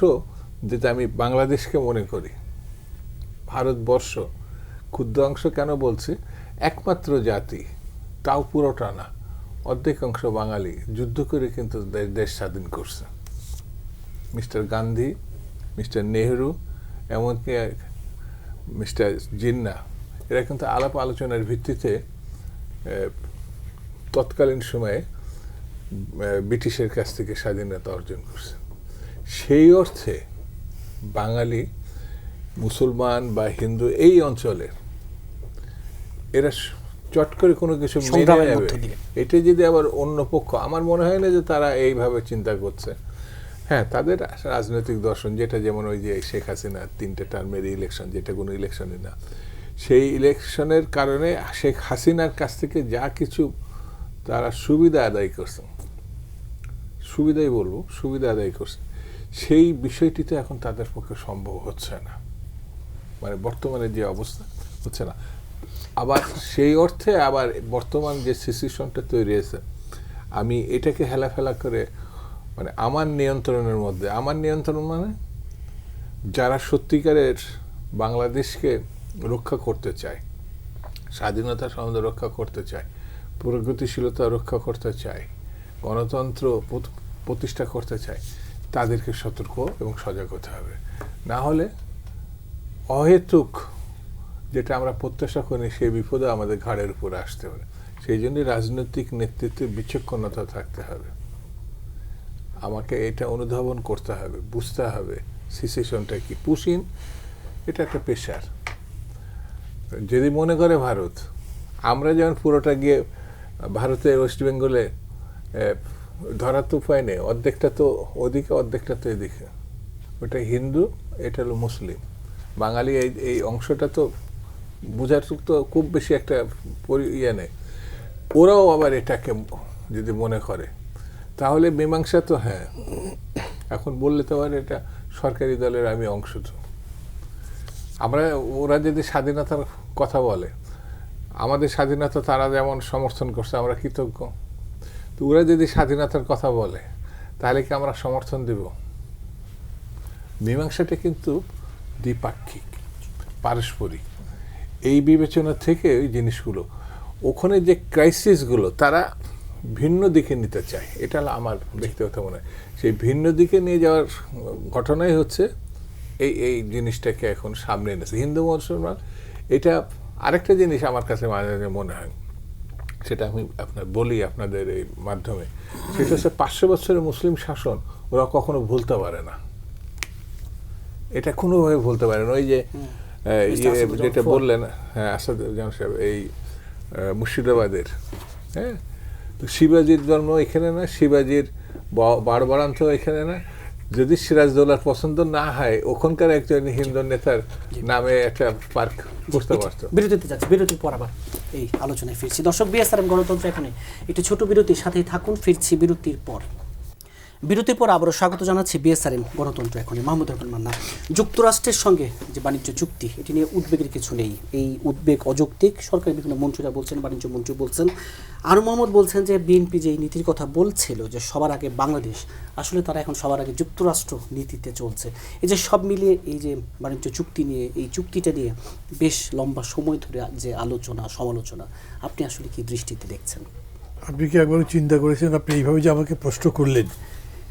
যেটা আমি বাংলাদেশকে মনে করি ভারতবর্ষ ক্ষুদ্র অংশ। কেন বলছি? একমাত্র জাতি, তাও পুরোটা না, অর্ধেক অংশ বাঙালি যুদ্ধ করে কিন্তু দেশ স্বাধীন করছে। মিস্টার গান্ধী, মিস্টার নেহরু, এমনকি মিস্টার জিন্না, এরা কিন্তু আলাপ আলোচনার ভিত্তিতে তৎকালীন সময়ে ব্রিটিশের কাছ থেকে স্বাধীনতা অর্জন করছে। সেই অর্থে বাঙালি, মুসলমান বা হিন্দু এই অঞ্চলে এরা চট করে কোনো কিছু মেনে নেবে, এটা যদি আবার অন্য পক্ষ, আমার মনে হয় না যে তারা এইভাবে চিন্তা করছে। হ্যাঁ, তাদের রাজনৈতিক দর্শন, যেটা যেমন ওই যে শেখ হাসিনা 3টে টার্মের ইলেকশন, যেটা কোনো ইলেকশনই না, সেই ইলেকশনের কারণে শেখ হাসিনার কাছ থেকে যা কিছু তারা সুবিধা আদায় করছে, সুবিধা আদায় করছে, সেই বিষয়টিতে এখন তাদের পক্ষে সম্ভব হচ্ছে না, মানে বর্তমানে যে অবস্থা হচ্ছে না। আবার সেই অর্থে আবার বর্তমান যে সিচুয়েশনটা তৈরি হয়েছে, আমি এটাকে হেলাফেলা করে মানে আমার নিয়ন্ত্রণের মধ্যে, আমার নিয়ন্ত্রণ মানে যারা সত্যিকারের বাংলাদেশকে রক্ষা করতে চায়, স্বাধীনতা সম্বন্ধে রক্ষা করতে চায়, প্রগতিশীলতা রক্ষা করতে চায়, গণতন্ত্র প্রতিষ্ঠা করতে চায়, তাদেরকে সতর্ক এবং সজাগ হতে হবে। না হলে অহেতুক যেটা আমরা প্রত্যাশা করি সেই বিপদে আমাদের ঘাড়ের উপরে আসতে পারে। সেই জন্য রাজনৈতিক নেতৃত্বে বিচক্ষণতা থাকতে হবে। আমাকে এটা অনুধাবন করতে হবে, বুঝতে হবে সিচুয়েশনটা কি। পুশিন এটা একটা পেশার। যদি মনে করে ভারত, আমরা যেমন পুরোটা গিয়ে ভারতের ওয়েস্ট বেঙ্গলে ধরার তো উপায় নেই, অর্ধেকটা তো ওদিকে, অর্ধেকটা তো এদিকে, ওটা হিন্দু, এটা হলো মুসলিম, বাঙালি, এই অংশটা তো বোঝার তো খুব বেশি একটা ইয়ে নেই। ওরাও আবার এটাকে যদি মনে করে তাহলে মীমাংসা তো, হ্যাঁ এখন বললে তো আর এটা সরকারি দলের আমি অংশ, তো ওরা যদি স্বাধীনতার কথা বলে, আমাদের স্বাধীনতা তারা যেমন সমর্থন করছে, আমরা কৃতজ্ঞ। তো ওরা যদি স্বাধীনতার কথা বলে তাহলে কি আমরা সমর্থন দেব? মীমাংসাটা কিন্তু দ্বিপাক্ষিক, পারস্পরিক। এই বিবেচনা থেকে ওই জিনিসগুলো, ওখানে যে ক্রাইসিসগুলো তারা ভিন্ন দিকে নিতে চায়, এটা হলো আমার ব্যক্তিগত মনে হয়। সেই ভিন্ন দিকে নিয়ে যাওয়ার ঘটনাই হচ্ছে এই জিনিসটাকে এখন সামনে এনেছে হিন্দু মুসলমান। এটা আরেকটা জিনিস আমার কাছে মাঝে মাঝে মনে হয়, সেটা আমি আপনার বলি আপনাদের এই মাধ্যমে, সেটা হচ্ছে 500 বছরের মুসলিম শাসন ওরা কখনো ভুলতে পারে না, এটা কোনোভাবে ভুলতে পারে না। ওই যে যেটা বললেন, হ্যাঁ আসাদুজ্জামান সাহেব, এই মুর্শিদাবাদের, হ্যাঁ, তো শিবাজির জন্ম এখানে না, শিবাজির বাড়বাড়ান্ত এখানে না, যদি সিরাজদৌল্লার পছন্দ না হয় ওখানকার একজন হিন্দু নেতার নামে একটা পার্ক করতে পারতো। বিরতিতে যাচ্ছি, বিরতির পর আবার এই আলোচনায় ফিরছি। দর্শক, বিএসআরএম গণতন্ত্র এখানে একটু ছোট বিরতির সাথেই থাকুন, ফিরছি বিরতির পর। বিরতির পর আবারও স্বাগত জানাচ্ছি বিএসআরএম গণতন্ত্র এখনই। মাহমুদ রহমান মান্না, যুক্তরাষ্ট্রের সঙ্গে যে বাণিজ্য চুক্তি, এটি নিয়ে উদ্বেগের কিছু নেই, এই উদ্বেগ অযৌক্তিক। সরকারের বিভিন্ন মন্ত্রীরা বলছেন, বাণিজ্য মন্ত্রী বলছেন, আনু মোহাম্মদ বলছেন যে বিএনপি যে এই নীতির কথা বলছিল যে সবার আগে বাংলাদেশ, আসলে তারা এখন সবার আগে যুক্তরাষ্ট্র নীতিতে চলছে। এই যে সব মিলিয়ে এই যে বাণিজ্য চুক্তি নিয়ে, এই চুক্তিটা নিয়ে বেশ লম্বা সময় ধরে যে আলোচনা সমালোচনা, আপনি আসলে কি দৃষ্টিতে দেখছেন? আপনি কি একবার চিন্তা করেছেন, আপনি এইভাবে যে আমাকে প্রশ্ন করলেন,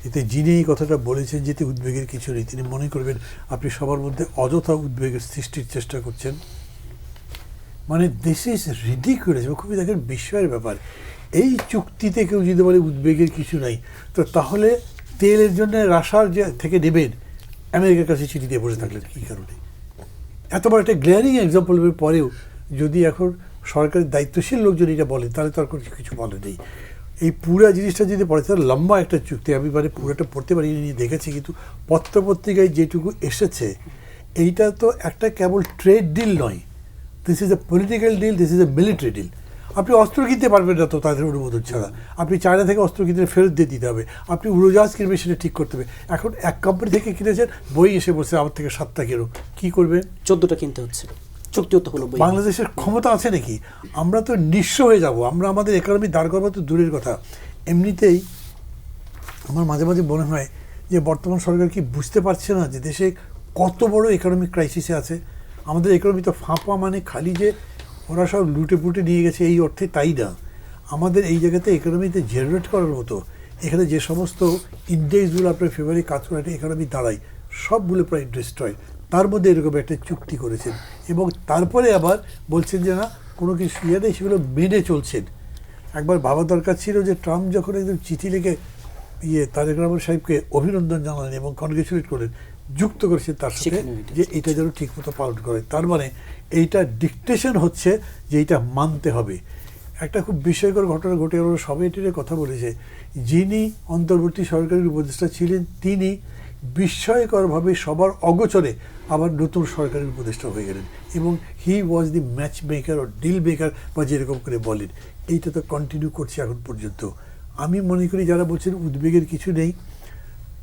এতে যিনি এই কথাটা বলেছেন যেতে উদ্বেগের কিছু নেই, তিনি মনে করবেন আপনি সবার মধ্যে অযথা উদ্বেগের সৃষ্টির চেষ্টা করছেন। মানে দিস ইজ রিডিকুলাস। খুবই দেখেন বিস্ময়ের ব্যাপার, এই চুক্তিতে কেউ যদি বলে উদ্বেগের কিছু নাই, তো তাহলে তেলের জন্য রাশিয়ার যে থেকে নেবেন আমেরিকার কাছে চিঠি দিয়ে বসে থাকলেন কী কারণে? এত বড় একটা গ্লেয়ারিং এক্সাম্পলের পরেও যদি এখন সরকারের দায়িত্বশীল লোকজন এটা বলেন, তাহলে তার কিছু বলে নেই। এই পুরো জিনিসটা যদি পড়ে, তাহলে লম্বা একটা চুক্তি, আমি মানে পুরোটা পড়তে পারি নিয়ে দেখেছি, কিন্তু পত্রপত্রিকায় যেটুকু এসেছে, এইটা তো একটা কেবল ট্রেড ডিল নয়, this is a political deal, this is a military deal. আপনি অস্ত্র কিনতে পারবেন না তো তাদের অনুমোদন ছাড়া, আপনি চায়না থেকে অস্ত্র কিনতে ফেরত দিয়ে দিতে হবে, আপনি উড়োজাহাজ কিনবেন সেটা ঠিক করতে হবে। এখন এক কোম্পানি থেকে কিনেছেন, বই এসে বসে আমার থেকে 7টা কেনো, কী করবেন? 14টা কিনতে হচ্ছে, চুক্তিও তো হলো। বাংলাদেশের ক্ষমতা আছে নাকি? আমরা তো নিঃস্ব হয়ে যাব, আমরা আমাদের ইকোনমি দাঁড় করবো তো দূরের কথা। এমনিতেই আমার মাঝে মাঝে মনে হয় যে বর্তমান সরকার কি বুঝতে পারছে না যে দেশে কত বড় ইকোনমিক ক্রাইসিসে আছে। আমাদের ইকোনমি তো ফাঁপা, মানে খালি যে ওরা সব লুটে পুটে নিয়ে গেছে এই অর্থে তাই না। আমাদের এই জায়গাতে ইকোনমিতে জেনারেট করার মতো, এখানে যে সমস্ত ইন্ডেক্সগুলো আপনার ফেভারে কাজ করে একটা ইকোনমি দাঁড়ায়, সবগুলো প্রায় ডিস্ট্রয়। তার মধ্যে এরকম একটা চুক্তি করেছেন এবং তারপরে আবার বলছেন যে না কোনো কিছু ইয়ে নেই, সেগুলো মেনে চলছেন। একবার ভাবা দরকার ছিল যে ট্রাম্প যখন একদম চিঠি লিখে তারেক রহমান সাহেবকে অভিনন্দন জানালেন এবং কনগ্রেচুলেট করলেন, যুক্ত করেছেন তার সাথে যে এটা যেন ঠিকমতো পালন করে। তার মানে এইটা ডিকটেশন হচ্ছে যে এইটা মানতে হবে। একটা খুব বিস্ময়কর ঘটনা ঘটে গেল, সবাই এটির কথা বলেছে, যিনি অন্তর্বর্তী সরকারের উপদেষ্টা ছিলেন তিনি বিস্ময়করভাবে সবার অগোচরে আবার নতুন সরকারের উপদেষ্টা হয়ে গেলেন এবং he was the match maker ও ডিল মেকার বা যেরকম করে বলেন। এইটা তো কন্টিনিউ করছে এখন পর্যন্ত। আমি মনে করি যারা বলছেন উদ্বেগের কিছু নেই,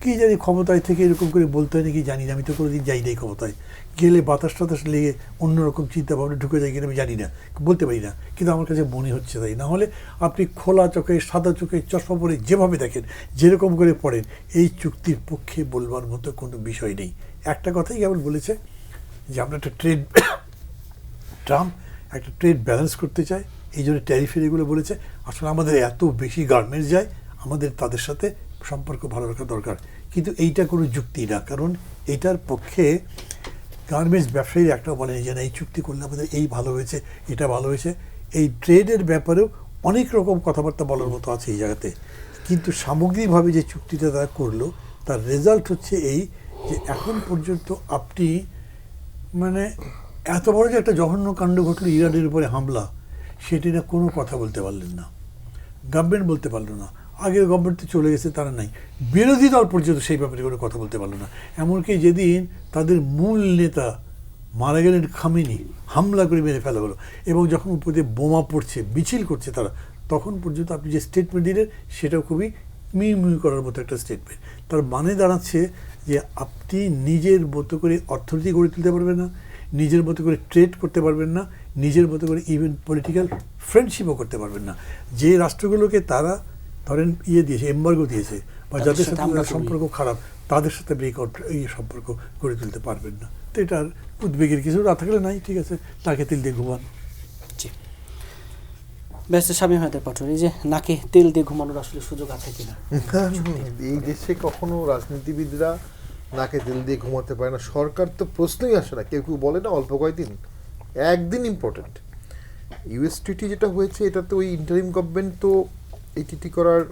কি জানি ক্ষমতায় থেকে এরকম করে বলতে হয় নাকি জানি না, আমি তো কোনোদিন যাই নাই ক্ষমতায়, গেলে বাতাস টাতাস লেগে অন্যরকম চিন্তা ভাবনা ঢুকে যায় কিনা আমি জানি না, বলতে পারি না, কিন্তু আমার কাছে মনে হচ্ছে তাই। না হলে আপনি খোলা চোখে সাদা চোখে চশমা পরে যেভাবে দেখেন, যেরকম করে পড়েন, এই চুক্তির পক্ষে বলবার মতো কোনো বিষয় নেই। একটা কথাই কেবল বলেছে যে আমরা একটা ট্রেড, ট্রাম্প একটা ট্রেড ব্যালেন্স করতে চায়, এই জন্য ট্যারিফের এগুলো বলেছে। আসলে আমাদের এত বেশি গার্মেন্টস যায়, আমাদের তাদের সাথে সম্পর্ক ভালো রাখা দরকার, কিন্তু এইটা কোনো যুক্তি না। কারণ এইটার পক্ষে গার্মেন্টস ব্যবসায়ীরা একটাও বলেনি যে না এই চুক্তি করলে আমাদের এই ভালো হয়েছে, এটা ভালো হয়েছে। এই ট্রেডের ব্যাপারেও অনেক রকম কথাবার্তা বলার মতো আছে এই জায়গাতে, কিন্তু সামগ্রিকভাবে যে চুক্তিটা তারা করলো তার রেজাল্ট হচ্ছে এই যে এখন পর্যন্ত আপনি মানে এত বড় যে একটা জঘন্য কাণ্ড ঘটলো ইরানের উপরে হামলা, সেটি না কোনো কথা বলতে পারলেন না, গভর্নমেন্ট বলতে পারলো না। আগের গভর্নমেন্ট তো চলে গেছে, তারা নাই, বিরোধী দল পর্যন্ত সেই ব্যাপারে কোনো কথা বলতে পারলো না। এমনকি যেদিন তাদের মূল নেতা মারা গেলেন খামেনি, হামলা করে মেরে ফেলা হলো এবং যখন উপরে বোমা পড়ছে, মিছিল করছে তারা, তখন পর্যন্ত আপনি যে স্টেটমেন্ট দিলেন সেটাও খুবই মিউ করার মতো একটা স্টেটমেন্ট। তার মানে দাঁড়াচ্ছে যে আপনি নিজের মতো করে অর্থনীতি গড়ে তুলতে পারবেন না, নিজের মতো করে ট্রেড করতে পারবেন না, নিজের মতো করে ইভেন পলিটিক্যাল ফ্রেন্ডশিপও করতে পারবেন না। যে রাষ্ট্রগুলোকে তারা ধরেন দিয়েছে, এম্বার্গো দিয়েছে, বা যাদের সাথে সম্পর্ক খারাপ, তাদের সাথে এই সম্পর্ক গড়ে তুলতে পারবেন না। তো এটার উদ্বেগের কিছু না থাকলে নাই, ঠিক আছে, তাকে তেল দিয়ে ঘুমান। জি, ব্যস্ত স্বামী হয়তো পাঠন, এই যে নাকে তেল দিয়ে ঘুমানোর আসলে সুযোগ আছে কিনা? এই দেশে কখনো রাজনীতিবিদরা নাকে তেল দিয়ে ঘুমাতে পারে না, সরকার তো প্রশ্নই আসে না। কেউ কেউ বলে না অল্প কয়েকদিন, একদিন ইম্পর্টেন্ট। ইউএস ট্রিটি যেটা হয়েছে, এটাতে ওই ইন্টারিম গভর্নমেন্ট তো এই ট্রিটি করার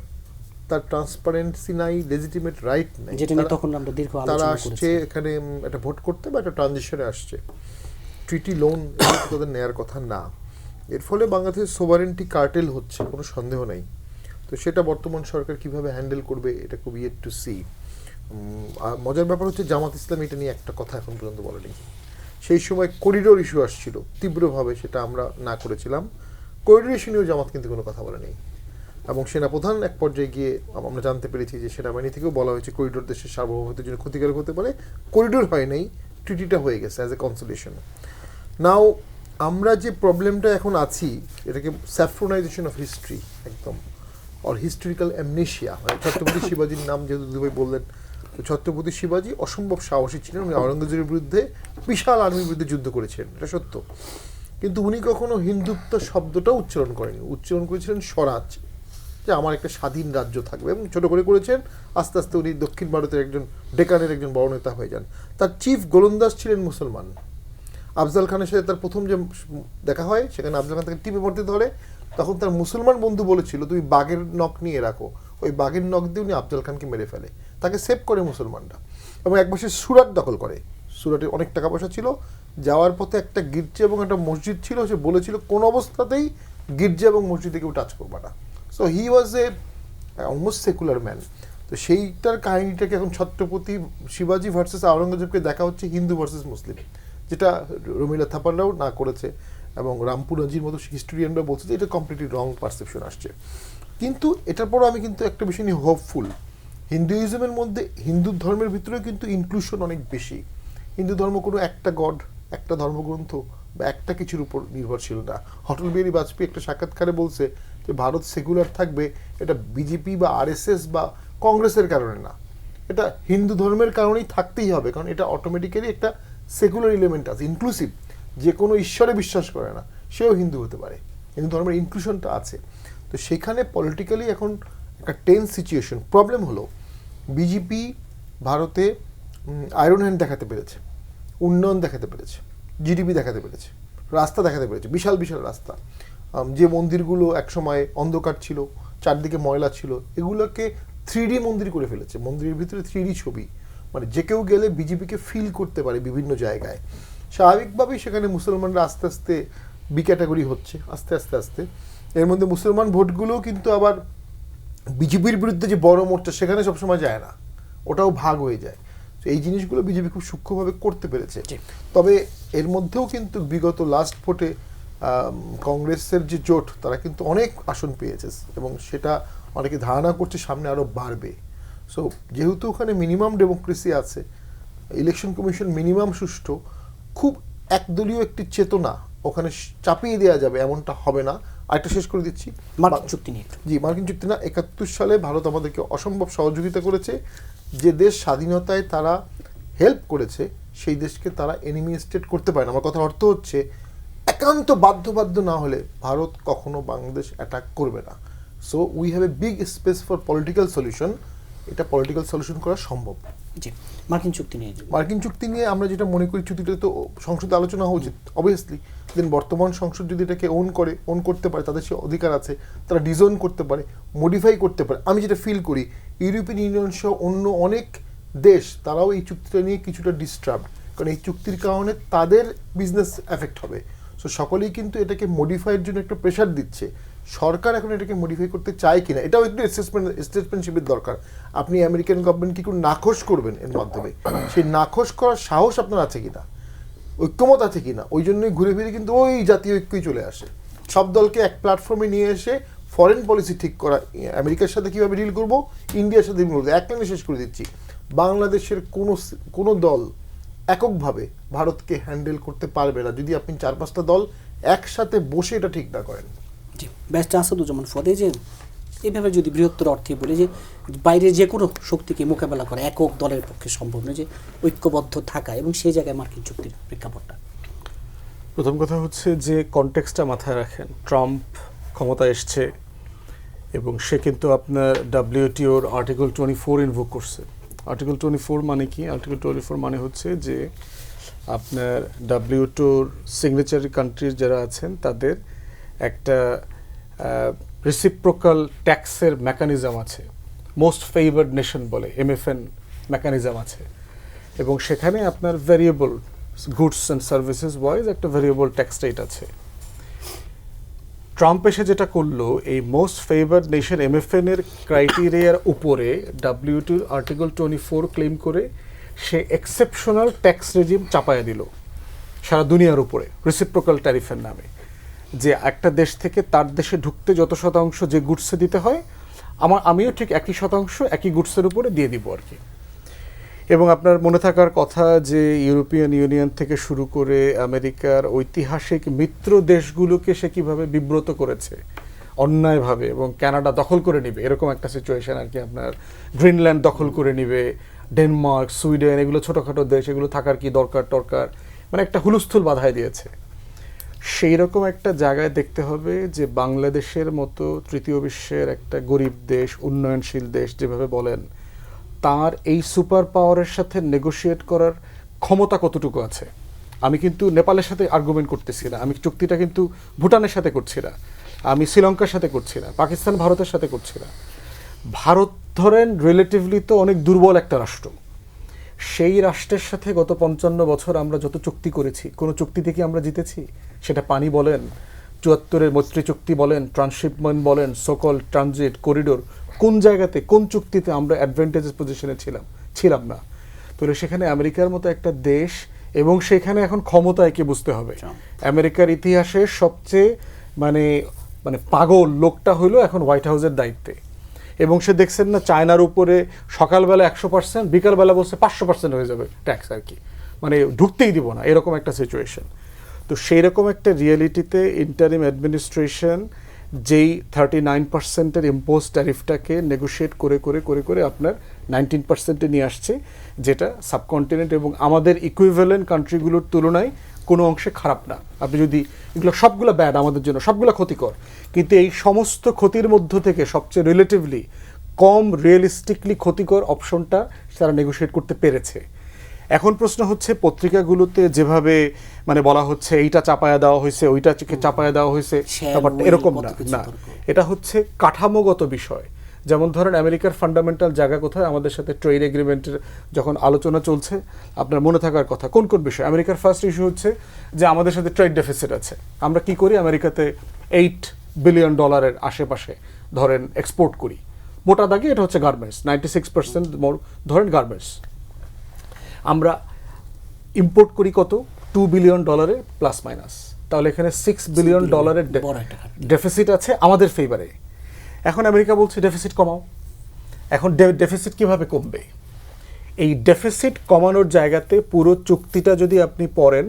তার ট্রান্সপারেন্সি নাই, লেজিটিমেট রাইট নাই। যেটা নিয়ে তখন আমরা দীর্ঘ তারা আলোচনা আসছে করেছি। এখানে একটা ভোট করতে বা একটা ট্রানজিশনে আসছে, ট্রিটি লোন তাদের নেয়ার কথা না। এর ফলে বাংলাদেশের সোভারেন্টি কার্টেল হচ্ছে, কোনো সন্দেহ নাই। তো সেটা বর্তমান সরকার কিভাবে হ্যান্ডেল করবে এটা খুব ইয়েট টু সি। আর মজার ব্যাপার হচ্ছে জামাত ইসলাম এটা নিয়ে একটা কথা এখন পর্যন্ত বলেনি। সেই সময় করিডোর ইস্যু আসছিল তীব্রভাবে, সেটা আমরা না করেছিলাম। করিডোর ইস্যু নিয়েও জামাত কিন্তু কোনো কথা বলেনি। এবং সেনাপ্রধান এক পর্যায়ে গিয়ে আমরা জানতে পেরেছি যে সেনাবাহিনী থেকেও বলা হয়েছে করিডোর দেশের সার্বভৌমত্বের জন্য ক্ষতিকারক হতে পারে। করিডোর হয় নাই, ট্রিটিটা হয়ে গেছে অ্যাজ এ কনসোলেশন। নাও আমরা যে প্রবলেমটা এখন আছি, এটাকে স্যাফ্রোনাইজেশন অফ হিস্ট্রি একদম, অর হিস্টোরিক্যাল অ্যামনেশিয়া। ছত্রপতি শিবাজীর নাম যেহেতু দুদুভাই বললেন, তো ছত্রপতি শিবাজী অসম্ভব সাহসী ছিলেন। উনি আওরঙ্গজেবের বিরুদ্ধে বিশাল আর্মির বিরুদ্ধে যুদ্ধ করেছেন, এটা সত্য। কিন্তু উনি কখনো হিন্দুত্ব শব্দটাও উচ্চারণ করেনি, উচ্চারণ করেছিলেন স্বরাজ, যে আমার একটা স্বাধীন রাজ্য থাকবে। এবং ছোট করে করেছেন। আস্তে আস্তে উনি দক্ষিণ ভারতের একজন ডেকানের একজন বড় নেতা হয়ে যান। তার চিফ গোলন্দাজ ছিলেন মুসলমান। আফজাল খানের সাথে তার প্রথম যে দেখা হয়, সেখানে আফজাল খান তাকে টিপে পড়তে ধরে, তখন তার মুসলমান বন্ধু বলেছিল তুমি বাঘের নখ নিয়ে রাখো। ওই বাঘের নখ দিয়ে উনি আফজাল খানকে মেরে ফেলে, তাকে সেভ করে মুসলমানরা। এবং একবার সে সুরাট দখল করে, সুরাটে অনেক টাকা পয়সা ছিল। যাওয়ার পথে একটা গির্জা এবং একটা মসজিদ ছিল, সে বলেছিল কোন অবস্থাতেই গির্জা এবং মসজিদে কেউ টাচ করবে না। So he was A almost secular man. তো সেইটার কাহিনীটাকে এখন ছত্রপতি শিবাজী ভার্সেস আওরঙ্গজেবকে দেখা হচ্ছে হিন্দু ভার্সেস মুসলিম, যেটা রমিলা থাপাররাও না করেছে এবং রামপুরাজির মতো হিস্টোরিয়ানরা বলছে যে এটা কমপ্লিটলি রং পারসেপশন আসছে। কিন্তু এটার পরও আমি কিন্তু একটা বিষয় নিয়ে হোপফুল। হিন্দুইজমের মধ্যে, হিন্দু ধর্মের ভিতরেও কিন্তু ইনক্লুশন অনেক বেশি। হিন্দু ধর্ম কোনো একটা গড, একটা ধর্মগ্রন্থ বা একটা কিছুর উপর নির্ভরশীল না। অটল বিহারী বাজপেয়ী একটা সাক্ষাৎকারে বলছে যে ভারত সেকুলার থাকবে, এটা বিজেপি বা আরএসএস বা কংগ্রেসের কারণে না, এটা হিন্দু ধর্মের কারণেই থাকতেই হবে। কারণ এটা অটোমেটিক্যালি একটা সেকুলার এলিমেন্ট আছে, ইনক্লুসিভ। যে কোনো ঈশ্বরে বিশ্বাস করে না সেও হিন্দু হতে পারে, হিন্দু ধর্মের ইনক্লুশনটা আছে। তো সেখানে পলিটিক্যালি এখন একটা টেন্স সিচুয়েশন। প্রবলেম হলো বিজেপি ভারতে আয়রন হ্যান্ড দেখাতে পেরেছে, উন্নয়ন দেখাতে পেরেছে, জিডিপি দেখাতে পেরেছে, রাস্তা দেখাতে পেরেছে, বিশাল বিশাল রাস্তা। যে মন্দিরগুলো একসময় অন্ধকার ছিল, চারদিকে ময়লা ছিল, এগুলোকে 3D মন্দির করে ফেলেছে। মন্দিরের ভিতরে 3D ছবি, মানে যে কেউ গেলে বিজেপিকে ফিল করতে পারে বিভিন্ন জায়গায়। স্বাভাবিকভাবেই সেখানে মুসলমানরা আস্তে আস্তে বি ক্যাটাগরি হচ্ছে, আস্তে আস্তে আস্তে। এর মধ্যে মুসলমান ভোটগুলোও কিন্তু আবার বিজেপির বিরুদ্ধে যে বড় মোর্চা, সেখানে সবসময় যায় না, ওটাও ভাগ হয়ে যায়। তো এই জিনিসগুলো বিজেপি খুব সূক্ষ্মভাবে করতে পেরেছে। তবে এর মধ্যেও কিন্তু বিগত লাস্ট ভোটে কংগ্রেসের যে জোট, তারা কিন্তু অনেক আসন পেয়েছে এবং সেটা অনেকে ধারণা করছে সামনে আরও বাড়বে। সো যেহেতু ওখানে মিনিমাম ডেমোক্রেসি আছে, ইলেকশন কমিশন মিনিমাম সুষ্ঠু, খুব একদলীয় একটি চেতনা ওখানে চাপিয়ে দেওয়া যাবে এমনটা হবে না। আরেকটা শেষ করে দিচ্ছি, মার্কিন চুক্তি নিয়ে। জি, মার্কিন চুক্তি না, 71 সালে ভারত আমাদেরকে অসম্ভব সহযোগিতা করেছে। যে দেশ স্বাধীনতায় তারা হেল্প করেছে, সেই দেশকে তারা এনিমি স্টেট করতে পারে না। আমার কথার অর্থ হচ্ছে একান্ত বাধ্য না হলে ভারত কখনো বাংলাদেশ অ্যাটাক করবে না। So we have a big space for political solution. এটা পলিটিক্যাল সলিউশন করা সম্ভব। জি, মার্কিন চুক্তি নিয়ে। মার্কিন চুক্তি নিয়ে আমরা যেটা মনে করি, চুক্তিটা তো সংসদে আলোচনা হওয়া উচিত অবভিয়াসলি। দেন বর্তমান সংসদ যদি এটাকে ওন করতে পারে, তাদের সে অধিকার আছে, তারা ডিজাইন করতে পারে, মডিফাই করতে পারে। আমি যেটা ফিল করি, ইউরোপিয়ান ইউনিয়ন সহ অন্য অনেক দেশ তারাও এই চুক্তিটা নিয়ে কিছুটা ডিস্টার্ব, কারণ এই চুক্তির কারণে তাদের বিজনেস এফেক্ট হবে। সো সকলেই কিন্তু এটাকে মডিফাইয়ের জন্য একটা প্রেশার দিচ্ছে। সরকার এখন এটাকে মডিফাই করতে চায় কিনা, এটাও একটু স্টেটসম্যানশিপের দরকার। আপনি আমেরিকান গভর্নমেন্ট কি করে নাখোশ করবেন এর মাধ্যমে, সেই নাখোশ করার সাহস আপনার আছে কিনা, ঐক্যমত আছে কিনা। ওই জন্যই ঘুরে ফিরে কিন্তু ওই জাতীয় ঐক্যই চলে আসে। সব দলকে এক প্ল্যাটফর্মে নিয়ে এসে ফরেন পলিসি ঠিক করা, আমেরিকার সাথে কীভাবে ডিল করবো, ইন্ডিয়ার সাথে ডিল করবো। এক লাইনে শেষ করে দিচ্ছি, বাংলাদেশের কোনো দল এককভাবে ভারতকে হ্যান্ডেল করতে পারবে না যদি আপনি 4-5টা দল একসাথে বসে এটা ঠিক না করেন। জি, ব্যারিস্টার আসাদুজ্জামান ফদে, যে এইভাবে যদি বৃহত্তর অর্থে বলি যে বাইরে যে কোনো শক্তিকে মোকাবেলা করা একক দলের পক্ষে সম্ভব নয়, যে ঐক্যবদ্ধ থাকা এবং সেই জায়গায় মার্কিন চুক্তির প্রেক্ষাপটটা। প্রথম কথা হচ্ছে যে কনটেক্সটটা মাথায় রাখেন, ট্রাম্প ক্ষমতায় এসছে এবং সে কিন্তু আপনার WTOর আর্টিকেল 24 ইনভোক করছে। আর্টিকেল 24 মানে কি? আর্টিকেল 24 মানে হচ্ছে যে আপনার WTOর সিগনেচারি কান্ট্রিজ যারা আছেন তাদের একটা রেসিপ্রোকাল ট্যাক্সের মেকানিজম আছে, মোস্ট ফেভার্ড নেশন বলে MFN মেকানিজম আছে, এবং সেখানে আপনার variable goods and services wise একটা ভেরিয়েবল ট্যাক্স রেট আছে। ট্রাম্প এসে যেটা করলো, এই মোস্ট ফেভার্ড নেশন MFN এর ক্রাইটেরিয়ার উপরে WTOর আর্টিকেল 24 ক্লেম করে সে এক্সেপশনাল ট্যাক্স রেজিম চাপায়া দিল সারা দুনিয়ার উপরে রেসিপ্রোকাল ট্যারিফের নামে, যে একটা দেশ থেকে তার দেশে ঢুকতে যত শতাংশ যে গুডসে দিতে হয় আমিও ঠিক একই শতাংশ একই গুডসের উপরে দিয়ে দিব আর কি। এবং আপনার মনে থাকার কথা যে ইউরোপিয়ান ইউনিয়ন থেকে শুরু করে আমেরিকার ঐতিহাসিক মিত্র দেশগুলোকে সে কীভাবে বিব্রত করেছে অন্যায়ভাবে, এবং কানাডা দখল করে নিবে এরকম একটা সিচুয়েশন আর কি, আপনার গ্রিনল্যান্ড দখল করে নিবে, ডেনমার্ক, সুইডেন, এগুলো ছোটোখাটো দেশ, এগুলো থাকার কি দরকার, মানে একটা হুলস্থুল বাধায় দিয়েছে। সেই রকম একটা জায়গায় দেখতে হবে যে বাংলাদেশের মতো তৃতীয় বিশ্বের একটা গরিব দেশ, উন্নয়নশীল দেশ যেভাবে বলেন, তার এই সুপার পাওয়ারের সাথে নেগোশিয়েট করার ক্ষমতা কতটুকু আছে। আমি কিন্তু নেপালের সাথে আর্গুমেন্ট করতেছি না, আমি চুক্তিটা কিন্তু ভুটানের সাথে করছি না, আমি শ্রীলঙ্কার সাথে করছি না, পাকিস্তান ভারতের সাথে করছি না। ভারত ধরেন রিলেটিভলি তো অনেক দুর্বল একটা রাষ্ট্র, সেই রাষ্ট্রের সাথে গত 55 বছর আমরা যত চুক্তি করেছি, কোনো চুক্তি থেকে আমরা জিতেছি? সেটা পানি বলেন, 74-এর মৈত্রী চুক্তি বলেন, ট্রান্সশিপমেন্ট বলেন, সকল ট্রানজিট করিডোর, কোন জায়গাতে কোন চুক্তিতে আমরা অ্যাডভান্টেজেস পজিশনে ছিলাম না। তাহলে সেখানে আমেরিকার মতো একটা দেশ, এবং সেখানে এখন ক্ষমতায় কে বুঝতে হবে, আমেরিকার ইতিহাসে সবচেয়ে মানে পাগল লোকটা হইলো এখন হোয়াইট হাউসের দায়িত্বে, এবং সে দেখছেন না চায়নার উপরে সকালবেলা 100%, বিকালবেলা বলছে 500% হয়ে যাবে ট্যাক্স আর কি, মানে ঢুকতেই দিব না, এরকম একটা সিচুয়েশন। তো সেই রকম একটা রিয়েলিটিতে ইন্টারিম অ্যাডমিনিস্ট্রেশন যেই 39%-এর ইম্পোজ ট্যারিফটাকে নেগোশিয়েট করে আপনার 19%-এ নিয়ে আসছে, যেটা সাবকন্টিনেন্ট এবং আমাদের ইকুইভ্যালেন্ট কান্ট্রিগুলোর তুলনায় কোনো অংশে খারাপ না। আপনি যদি এগুলো সবগুলো ব্যাড আমাদের জন্য, সবগুলো ক্ষতিকর, কিন্তু এই সমস্ত ক্ষতির মধ্য থেকে সবচেয়ে রিলেটিভলি কম রিয়েলিস্টিকলি ক্ষতিকর অপশনটা তারা নেগোশিয়েট করতে পেরেছে। এখন প্রশ্ন হচ্ছে পত্রিকাগুলোতে যেভাবে মানে বলা হচ্ছে এইটা চাপায়া দেওয়া হয়েছে, ওইটা চাপায়া দেওয়া হয়েছে, ব্যাপারটা এরকম না, এটা হচ্ছে কাঠামোগত বিষয়। যেমন ধরেন আমেরিকার ফান্ডামেন্টাল জায়গা কোথায়, আমাদের সাথে ট্রেড এগ্রিমেন্টের যখন আলোচনা চলছে, আপনার মনে থাকার কথা কোন বিষয়। আমেরিকার ফার্স্ট ইস্যু হচ্ছে যে আমাদের সাথে ট্রেড ডেফিসিট আছে, আমরা কি করি, আমেরিকাতে $8 বিলিয়ন আশেপাশে ধরেন এক্সপোর্ট করি, মোটা দাগে এটা হচ্ছে গার্মেন্টস, 96% ধরেন গার্মেন্টস। আমরা ইম্পোর্ট করি কত, $2 বিলিয়ন প্লাস মাইনাস, তাহলে এখানে $6 বিলিয়ন ডেফিসিট আছে আমাদের ফেভারে। এখন আমেরিকা বলছে ডেফিসিট কমাও। এখন ডেফিসিট কিভাবে কমবে? এই ডেফিসিট কমানোর জায়গাতে পুরো চুক্তিটা যদি আপনি পড়েন,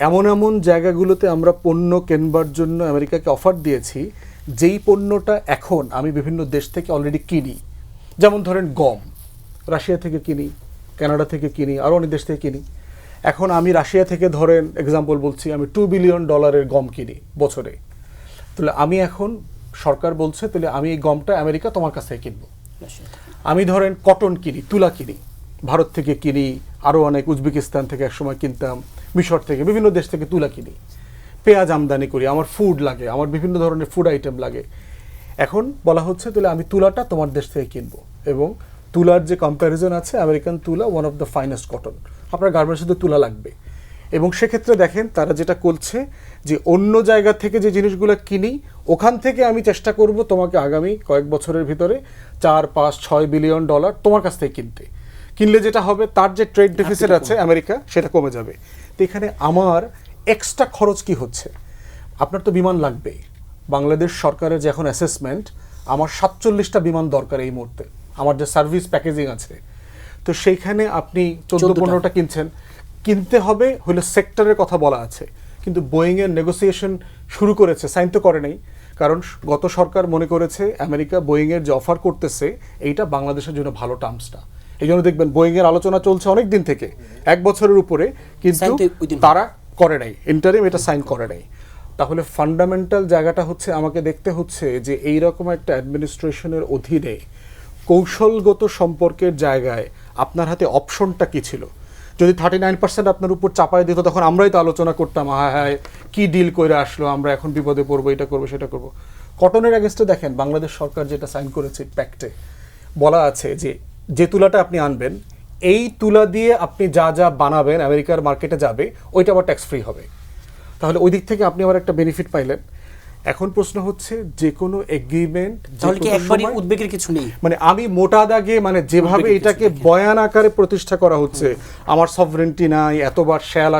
এমন জায়গাগুলোতে আমরা পণ্য কেনবার জন্য আমেরিকাকে অফার দিয়েছি, যেই পণ্যটা এখন আমি বিভিন্ন দেশ থেকে অলরেডি কিনি। যেমন ধরেন গম, রাশিয়া থেকে কিনি, কানাডা থেকে কিনি, আরও অনেক দেশ থেকে কিনি। এখন আমি রাশিয়া থেকে ধরেন এক্সাম্পল বলছি, আমি $2 বিলিয়ন গম কিনি বছরে। তাহলে আমি এখন সরকার বলছে তাহলে আমি এই গমটা আমেরিকা তোমার কাছ থেকে কিনবো। আমি ধরেন কটন কিনি, তুলা কিনি, ভারত থেকে কিনি, আরও অনেক উজবেকিস্তান থেকে একসময় কিনতাম, মিশর থেকে, বিভিন্ন দেশ থেকে তুলা কিনি, পেঁয়াজ আমদানি করি, আমার ফুড লাগে, আমার বিভিন্ন ধরনের ফুড আইটেম লাগে। এখন বলা হচ্ছে তাহলে আমি তুলাটা তোমার দেশ থেকে কিনবো, এবং তুলার যে কম্প্যারিজন আছে, আমেরিকান তুলা one of the finest cotton, আপনার গার্মেন্টসে তো তুলা লাগবে। এবং সেক্ষেত্রে দেখেন তারা যেটা করছে যে অন্য জায়গা থেকে যে জিনিসগুলো কিনি, ওখান থেকে আমি চেষ্টা করব তোমাকে আগামী কয়েক বছরের ভিতরে $4, $5, $6 বিলিয়ন তোমার কাছ থেকে কিনলে যেটা হবে, তার যে ট্রেড ডেফিসিট আছে আমেরিকা, সেটা কমে যাবে। তো এখানে আমার এক্সট্রা খরচ কি হচ্ছে? আপনার তো বিমান লাগবে। বাংলাদেশ সরকারের যে এখন অ্যাসেসমেন্ট, আমার 47টা বিমান দরকার এই মুহূর্তে, আমার যে সার্ভিস প্যাকেজিং আছে। তো সেইখানে আপনি 14-15টা কিনতে হবে হলে সেক্টরের কথা বলা আছে, কিন্তু বোয়িংয়ের নেগোসিয়েশন শুরু করেছে, সাইন তো করে নাই, কারণ গত সরকার মনে করেছে আমেরিকা বোয়িংয়ের যে অফার করতেছে এইটা বাংলাদেশের জন্য ভালো টার্মসটা। এই জন্য দেখবেন বোয়িংয়ের আলোচনা চলছে অনেক দিন থেকে, 1 বছরের উপরে, কিন্তু তারা করে নাই, ইন্টারিম এটা সাইন করে নাই। তাহলে ফান্ডামেন্টাল জায়গাটা হচ্ছে আমাকে দেখতে হচ্ছে যে এইরকম একটা অ্যাডমিনিস্ট্রেশনের অধীনে কৌশলগত সম্পর্কের জায়গায় আপনার হাতে অপশনটা কি ছিল? যদি 39% আপনার উপর চাপায় দিত তখন আমরাই তো আলোচনা করতাম, হ্যাঁ হ্যাঁ কি ডিল করে আসলো, আমরা এখন বিপদে পড়বো, এটা করবো সেটা করবো। কটনের অ্যাগেন্স্টে দেখেন বাংলাদেশ সরকার যেটা সাইন করেছে প্যাক্টে, বলা আছে যে তুলাটা আপনি আনবেন এই তুলা দিয়ে আপনি যা যা বানাবেন আমেরিকার মার্কেটে যাবে, ওইটা আবার ট্যাক্স ফ্রি হবে। তাহলে ওই দিক থেকে আপনি আবার একটা বেনিফিট পাইলেন। এখন প্রশ্ন হচ্ছে যে কোনো এগ্রিমেন্ট, তাহলে কি একবারই উদ্বেগের কিছু নেই? মানে আমি মোটা দাগে মানে যেভাবে এটাকে বয়ান আকারে প্রতিষ্ঠা করা হচ্ছে, আমার সভরেন্টি নাই, এতবার শ্যাল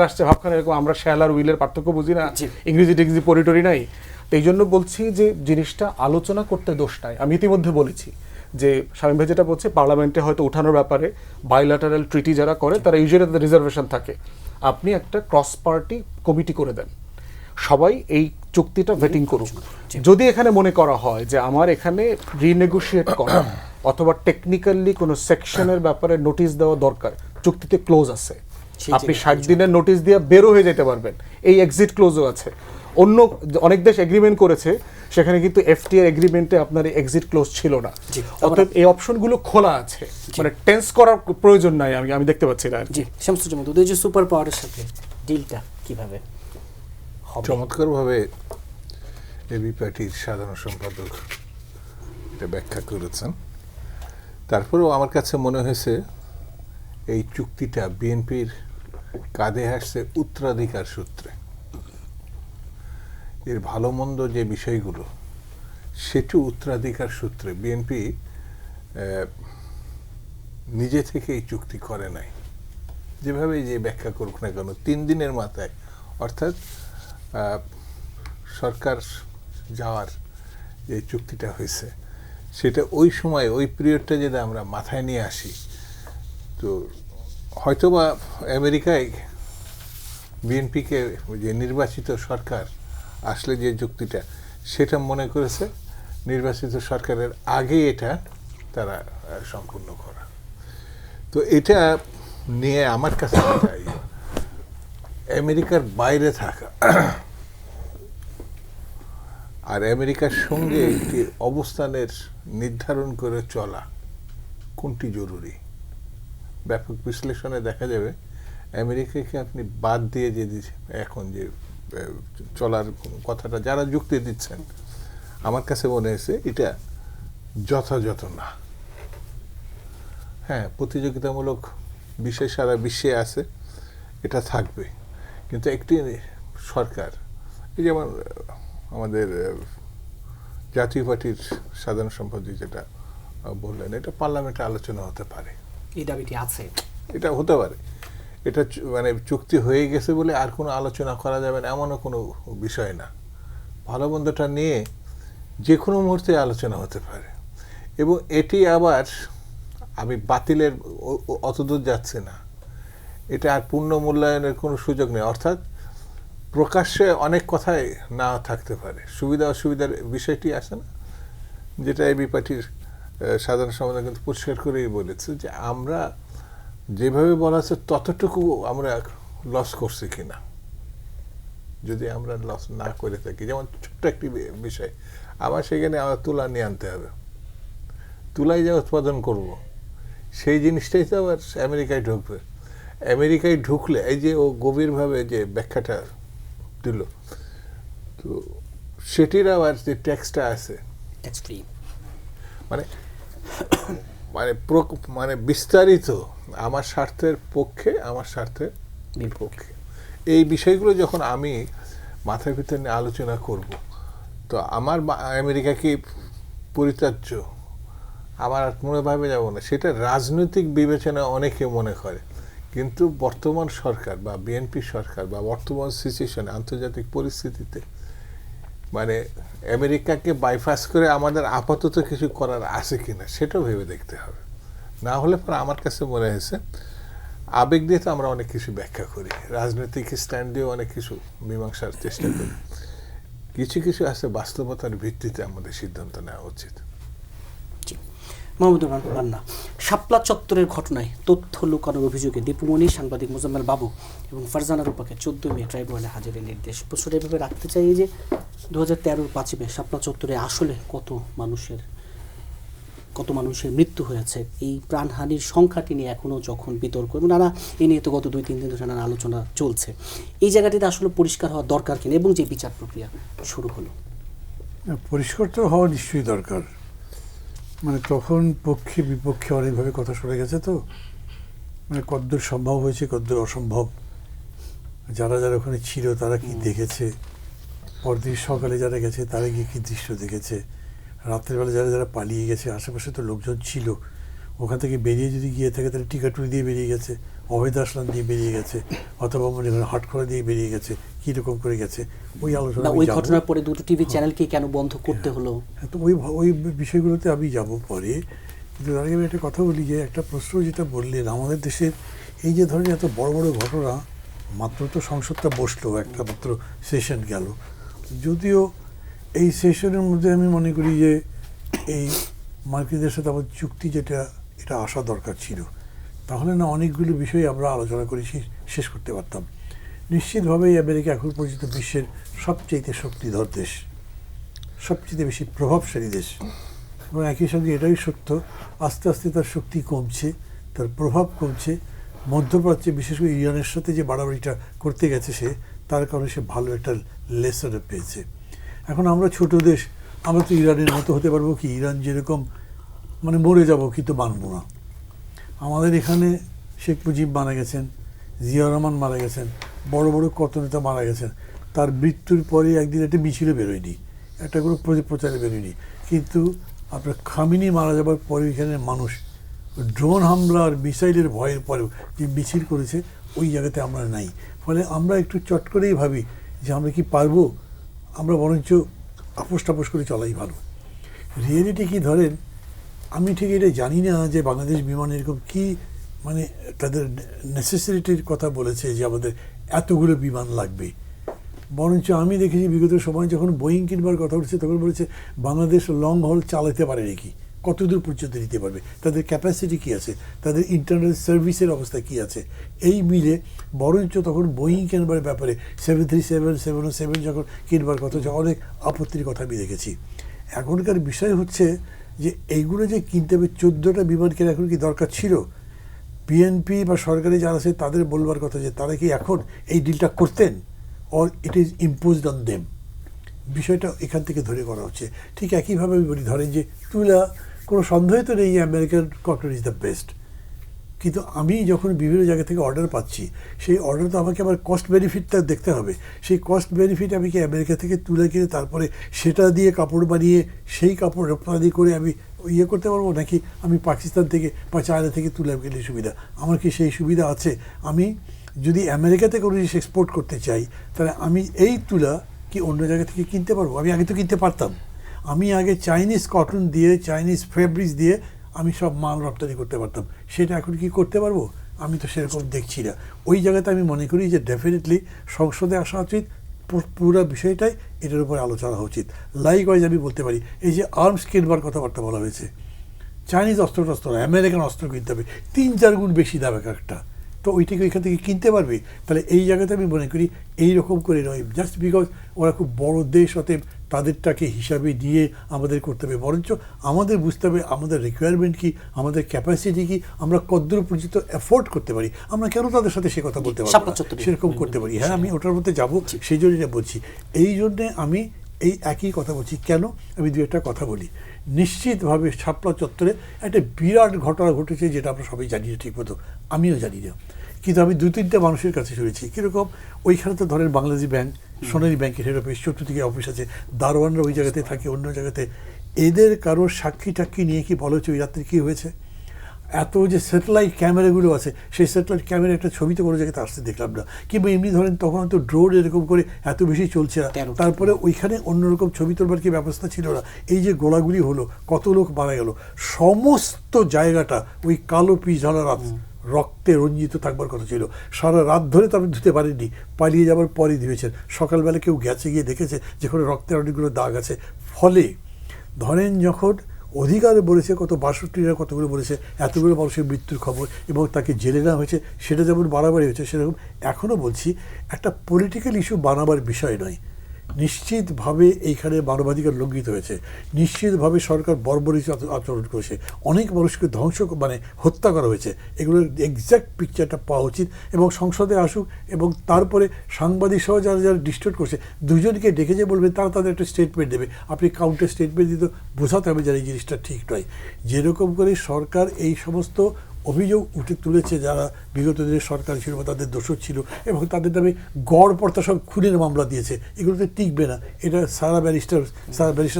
আসছে, ভাবখানে এরকম আমরা শ্যাল আর উইলের পার্থক্য বুঝি না, ইংরেজি টেংরেজি পরিটরি নাই। তো এই জন্য বলছি যে জিনিসটা আলোচনা করতে দোষ নাই। আমি ইতিমধ্যে বলেছি যে শামীম ভাই যেটা বলছে, পার্লামেন্টে হয়তো উঠানোর ব্যাপারে বাইল্যাটারাল ট্রিটি যারা করে তারা ইউজুয়ালি তাদের রিজার্ভেশন থাকে। আপনি একটা ক্রস পার্টি কমিটি করে দেন, সবাই এই চুক্তিটা ভেটিং করুক। যদি এখানে মনে করা হয় যে আমার এখানে রিনেগোশিয়েট করা অথবা টেকনিক্যালি কোনো সেকশনের ব্যাপারে নোটিশ দেওয়া দরকার, চুক্তিতে ক্লোজ আছে, আপনি 60 দিনের নোটিশ দিয়ে বেরো হয়ে যেতে পারবেন, এই এক্সিট ক্লোজও আছে। অনেক দেশ এগ্রিমেন্ট করেছে, সেখানে কিন্তু এফটিএ এগ্রিমেন্টে আপনার এক্সিট ক্লোজ ছিল না। অতএব এই অপশনগুলো খোলা আছে, মানে টেন্স করার প্রয়োজন নাই, আমি দেখতে পাচ্ছি না। জি, শামসুজ্জামান, এই যে সুপার পাওয়ারের সাথে ডিলটা কিভাবে হবে? চমৎকারভাবে এবি পার্টির সাধারণ সম্পাদক এটা ব্যাখ্যা করেছেন। তারপরেও আমার কাছে মনে হয়েছে এই চুক্তিটা বিএনপির কাঁধে আসছে উত্তরাধিকার সূত্রে। এর ভালো মন্দ যে বিষয়গুলো, সেটু উত্তরাধিকার সূত্রে বিএনপি নিজে থেকে এই চুক্তি করে নাই। যেভাবে যে ব্যাখ্যা করুক না কেন, 3 দিনের মাথায়, অর্থাৎ সরকার যাওয়ার যে চুক্তিটা হয়েছে, সেটা ওই সময় ওই পিরিয়ডটা যদি আমরা মাথায় নিয়ে আসি, তো হয়তোবা আমেরিকায় বিএনপিকে যে নির্বাচিত সরকার আসলে যে যুক্তিটা, সেটা মনে করেছে নির্বাচিত সরকারের আগে এটা তারা সম্পূর্ণ করা। তো এটা নিয়ে আমার কাছে আমেরিকার বাইরে থাকা আর আমেরিকার সঙ্গে একটি অবস্থানের নির্ধারণ করে চলা কোনটি জরুরি? ব্যাপক বিশ্লেষণে দেখা যাবে আমেরিকাকে আপনি বাদ দিয়ে যে এখন যে চলার কথাটা যারা যুক্তি দিচ্ছেন, আমার কাছে মনে হয়েছে এটা যথাযথ না। হ্যাঁ, প্রতিযোগিতামূলক বিষয় সারা বিশ্বে আছে, এটা থাকবে, কিন্তু একটি সরকার, এই যেমন আমাদের জাতীয় পার্টির সাধারণ সম্পাদক যেটা বললেন, এটা পার্লামেন্টে আলোচনা হতে পারে, এই দাবিটি আছে, এটা হতে পারে। এটা মানে চুক্তি হয়ে গেছে বলে আর কোনো আলোচনা করা যাবে না এমনও কোনো বিষয় না। ভালো মন্দটা নিয়ে যে কোনো মুহূর্তে আলোচনা হতে পারে। এবং এটি আবার আমি বাতিলের অতদূর যাচ্ছে না, এটা আর পূর্ণ মূল্যায়নের কোনো সুযোগ নেই। অর্থাৎ প্রকাশ্যে অনেক কথাই না থাকতে পারে, সুবিধা অসুবিধার বিষয়টি আসে না, যেটা এবি পার্টির সাধারণ সম্পাদক কিন্তু পরিষ্কার করেই বলেছে যে আমরা যেভাবে বলা আছে ততটুকু আমরা লস করছি কিনা। যদি আমরা লস না করে থাকি, যেমন ছোট্ট একটি বিষয়, আমার সেখানে আমার তুলা নিয়ে আনতে হবে, তুলাই যা উৎপাদন করব, সেই জিনিসটাই তো আবার আমেরিকায় ঢুকবে। আমেরিকায় ঢুকলে এই যে ও গভীরভাবে যে ব্যাখ্যাটা দিল, তো সেটির আবার যে ট্যাক্সটা আছে, ট্যাক্স ফ্রি, মানে মানে মানে বিস্তারিত আমার স্বার্থের পক্ষে, আমার স্বার্থের বিপক্ষে, এই বিষয়গুলো যখন আমি মাথার ভিতরে নিয়ে আলোচনা করব, তো আমার আমেরিকা কি পরিত্যাজ্য, আমার আর কোনোভাবে যাব না, সেটা রাজনৈতিক বিবেচনা অনেকে মনে করে। কিন্তু বর্তমান সরকার বা বিএনপি সরকার বা বর্তমান সিচুয়েশনে, আন্তর্জাতিক পরিস্থিতিতে, মানে আমেরিকাকে বাইপাস করে আমাদের আপাতত কিছু করার আছে কিনা সেটাও ভেবে দেখতে হবে। না হলে পরে আমার কাছে মনে হয়েছে আবেগ দিয়ে তো আমরা অনেক কিছু ব্যাখ্যা করি, রাজনৈতিক স্ট্যান্ড দিয়ে অনেক কিছু মীমাংসার চেষ্টা করি, কিছু কিছু আছে বাস্তবতার ভিত্তিতে আমাদের সিদ্ধান্ত নেওয়া উচিত। মাহমুদুর রহমান মান্না, শাপলা চত্বরের ঘটনায় তথ্য লুকানোর অভিযোগে দীপুমণি, সাংবাদিক মোজাম্মেল বাবু এবং ফারজানা রূপাকে 14 মে ট্রাইব্যুনালে হাজিরের নির্দেশ। প্রশ্নটা এভাবে রাখতে চাই যে 2013-5 মে শাপলা চত্বরে আসলে কত মানুষের কত মানুষের মৃত্যু হয়েছে, এই প্রাণহানির সংখ্যাটি নিয়ে এখনও যখন বিতর্ক এবং নানা এ নিয়ে তো গত 2-3 দিন ধরে নানা আলোচনা চলছে, এই জায়গাটিতে আসলে পরিষ্কার হওয়া দরকার কিনা এবং যে বিচার প্রক্রিয়া শুরু হলো? পরিষ্কার তো হওয়া নিশ্চয়ই দরকার। মানে তখন পক্ষে বিপক্ষে অনেকভাবে কথা শোনা গেছে, তো মানে কদ্দূর সম্ভব হয়েছে কদ্দূর অসম্ভব, যারা যারা ওখানে ছিল তারা কি দেখেছে, পরদিন সকালে যারা গেছে তারা গিয়ে কী দৃশ্য দেখেছে, রাত্রেবেলা যারা যারা পালিয়ে গেছে, আশেপাশে তো লোকজন ছিল, ওখান থেকে বেরিয়ে যদি গিয়ে থাকে তাহলে টিকাটুলি দিয়ে বেরিয়ে গেছে, অবৈধ আসলাম দিয়ে বেরিয়ে গেছে, অথবা মনে করেন হাটখোলা দিয়ে বেরিয়ে গেছে, কীরকম করে গেছে ওই আলোচনা। ওই ঘটনার পরে দুটো টিভি চ্যানেলকে কেন বন্ধ করতে হলো? তো ওই বিষয়গুলোতে আমি যাব পরে। কিন্তু তার আগে আমি একটা কথা বলি, যে একটা প্রশ্ন যেটা বললেন, আমাদের দেশের এই যে ধরেন এত বড় বড় ঘটনা, মাত্র তো সংসদটা বসলো, একটা মাত্র সেশন গেল, যদিও এই সেশনের মধ্যে আমি মনে করি যে এই মার্কিনদের সাথে আমার চুক্তি যেটা, এটা আসা দরকার ছিল, তাহলে না অনেকগুলো বিষয় আমরা আলোচনা করে শেষ করতে পারতাম। নিশ্চিতভাবেই আমেরিকা এখন পর্যন্ত বিশ্বের সবচেয়ে শক্তিধর দেশ, সবচেয়ে বেশি প্রভাবশালী দেশ, এবং একই সঙ্গে এটাই সত্য আস্তে আস্তে তার শক্তি কমছে, তার প্রভাব কমছে। মধ্যপ্রাচ্যে বিশেষ করে ইরানের সাথে যে বাড়াবাড়িটা করতে গেছে সে, তার কারণে সে ভালো একটা লেসন পেয়েছে। এখন আমরা ছোট দেশ, আমরা তো ইরানের মতো হতে পারবো কি? ইরান যেরকম মানে মরে যাবো কিন্তু মানবো না। আমাদের এখানে শেখ মুজিব মারা গেছেন, জিয়া রহমান মারা গেছেন, বড় বড় কত নেতা মারা গেছেন, তার মৃত্যুর পরে একদিন একটা মিছিলে বেরোয়নি, একটা কোনো প্রচারে বেরোয়নি, কিন্তু আপনার খামিনি মারা যাবার পরে এখানে মানুষ ড্রোন হামলা আর মিসাইলের ভয়ের পরেও যে মিছিল করেছে, ওই জায়গাতে আমরা নাই। ফলে আমরা একটু চট করেই ভাবি যে আমরা কি পারবো, আমরা বরঞ্চ আপোষ টাপোষ করে চলাই ভালো। রিয়েলিটি কি ধরেন, আমি ঠিক এটা জানি না যে বাংলাদেশ বিমান এরকম কি মানে তাদের নেসেসিটির কথা বলেছে যে আমাদের এতগুলো বিমান লাগবে। বরঞ্চ আমি দেখেছি বিগত সময় যখন বোয়িং কিনবার কথা উঠছে, তখন বলেছে বাংলাদেশ লং হল চালাতে পারে নাকি, কতদূর পর্যন্ত নিতে পারবে, তাদের ক্যাপাসিটি কী আছে, তাদের ইন্টারনাল সার্ভিসের অবস্থা কী আছে, এই মিলে বরঞ্চ তখন বোয়িং কেনবার ব্যাপারে 737, 707 যখন কিনবার কথা হচ্ছে, অনেক আপত্তির কথা আমি দেখেছি। এখনকার বিষয় হচ্ছে যে এইগুলো যে কিনতে হবে, 14টা বিমান কেনা এখন কি দরকার ছিল? বিএনপি বা সরকারি যারা আছে তাদের বলবার কথা যে তারা কি এখন এই ডিলটা করতেন, or it is imposed on them. বিষয়টা এখান থেকে ধরে করা হচ্ছে। ঠিক একইভাবে আমি বলি, ধরেন যে তুলা, কোনো সন্দেহ তো নেই American cotton is the best, কিন্তু আমি যখন বিভিন্ন জায়গা থেকে অর্ডার পাচ্ছি, সেই অর্ডার তো আমাকে আবার কস্ট বেনিফিটটা দেখতে হবে। সেই কস্ট বেনিফিট আমি কি আমেরিকা থেকে তুলে কিনে তারপরে সেটা দিয়ে কাপড় বানিয়ে সেই কাপড় রপ্তানি করে আমি ইয়ে করতে পারবো, নাকি আমি পাকিস্তান থেকে বা চায়না থেকে তুলে গেলে সুবিধা? আমার কি সেই সুবিধা আছে? আমি যদি আমেরিকাতে কোনো জিনিস এক্সপোর্ট করতে চাই, তাহলে আমি এই তুলা কি অন্য জায়গা থেকে কিনতে পারবো? আমি আগে তো কিনতে পারতাম। আমি আগে চাইনিজ কটন দিয়ে, চাইনিজ ফেব্রিক্স দিয়ে আমি সব মাল রপ্তানি করতে পারতাম, সেটা এখন কি করতে পারবো? আমি তো সেরকম দেখছি না। ওই জায়গাতে আমি মনে করি যে ডেফিনেটলি সংসদে আসা উচিত, পুরো বিষয়টাই এটার উপরে আলোচনা উচিত। লাইকওয়াইজ আমি বলতে পারি, এই যে আর্মস কিনবার কথাবার্তা বলা হয়েছে, চাইনিজ অস্ত্র টস্ত্র, আমেরিকান অস্ত্র কিনতে হবে 3-4 গুণ বেশি দাম একটা, তো ওইটাকে ওইখান থেকে কিনতে পারবে। তাহলে এই জায়গাতে আমি মনে করি এইরকম করে নয়, জাস্ট বিকজ ওরা খুব বড় দেশ, অতএব তাদেরটাকে হিসাবে নিয়ে আমাদের করতে হবে। বরঞ্চ আমাদের বুঝতে হবে আমাদের রিকোয়ারমেন্ট কী, আমাদের ক্যাপাসিটি কী, আমরা কতদূর পর্যন্ত অ্যাফোর্ড করতে পারি। আমরা কেন তাদের সাথে সে কথা বলতে পারবো না? সেরকম করতে পারি। হ্যাঁ, আমি ওটার মধ্যে যাবো, সেই জন্য এটা বলছি। এই জন্যে আমি এই একই কথা বলছি। কেন? আমি দু একটা কথা বলি। নিশ্চিতভাবে শাপলা চত্বরে একটা বিরাট ঘটনা ঘটেছে, যেটা আমরা সবাই জানি না ঠিক মতো, আমিও জানি না, কিন্তু আমি 2-3টা মানুষের কাছে শুনেছি। কীরকম? ওইখানে তো ধরেন বাংলাদেশ ব্যাংক, সোনালী ব্যাংকের হেড অফিস, চতুর্দিকে অফিস আছে, দারোয়ানরা ওই জায়গাতে থাকে, অন্য জায়গাতে। এদের কারোর সাক্ষী টাক্ষী নিয়ে কি বলা হচ্ছে ওই রাত্রে কী হয়েছে? এত যে স্যাটেলাইট ক্যামেরাগুলো আছে, সেই স্যাটেলাইট ক্যামেরা একটা ছবি তো কোনো জায়গাতে আসতে দেখলাম না। কিংবা এমনি ধরেন তখন তো ড্রোন এরকম করে এত বেশি চলছে না, তারপরে ওইখানে অন্যরকম ছবি তোলবার কি ব্যবস্থা ছিল না? এই যে গোলাগুলি হলো, কত লোক মারা গেল, সমস্ত জায়গাটা ওই কালো পিছালা রাত রক্তে রঞ্জিত থাকবার কথা ছিল। সারা রাত ধরে তো আপনি ধুতে পারেননি, পালিয়ে যাবার পরই ধুয়েছেন। সকালবেলা কেউ গেছে, গিয়ে দেখেছে যেখানে রক্তের অনেকগুলো দাগ আছে। ফলে ধরেন যখন অধিকারে বলেছে, কত 62রা কতগুলো বলেছে, এতগুলো মানুষের মৃত্যুর খবর এবং তাকে জেলে নেওয়া হয়েছে, সেটা যেমন বাড়াবাড়ি হয়েছে, সেরকম এখনও বলছি একটা পলিটিক্যাল ইস্যু বানাবার বিষয় নয়। নিশ্চিতভাবে এইখানে মানবাধিকার লঙ্ঘিত হয়েছে, নিশ্চিতভাবে সরকার বর্বরিক আচরণ করেছে, অনেক মানুষকে মানে হত্যা করা হয়েছে। এগুলোর এক্স্যাক্ট পিকচারটা পাওয়া উচিত এবং সংসদে আসুক, এবং তারপরে সাংবাদিক সহ যারা যারা ডিস্ট্রিবিউট করছে দুজনকে ডেকে যে বলবেন, তারা তাদের একটা স্টেটমেন্ট দেবে। আপনি কাউন্টার স্টেটমেন্ট দিতে বোঝাতে হবে যে এই জিনিসটা ঠিক নয়। যেরকম করে সরকার এই সমস্ত অভিযোগ তুলেছে যারা বিগত দিনের সরকার ছিল বা তাদের দোষর ছিল, এবং তাদের নামে গড় পড়তা সব খুনের মামলা দিয়েছে, এগুলোতে টিকবে না। এটা ব্যারিস্টার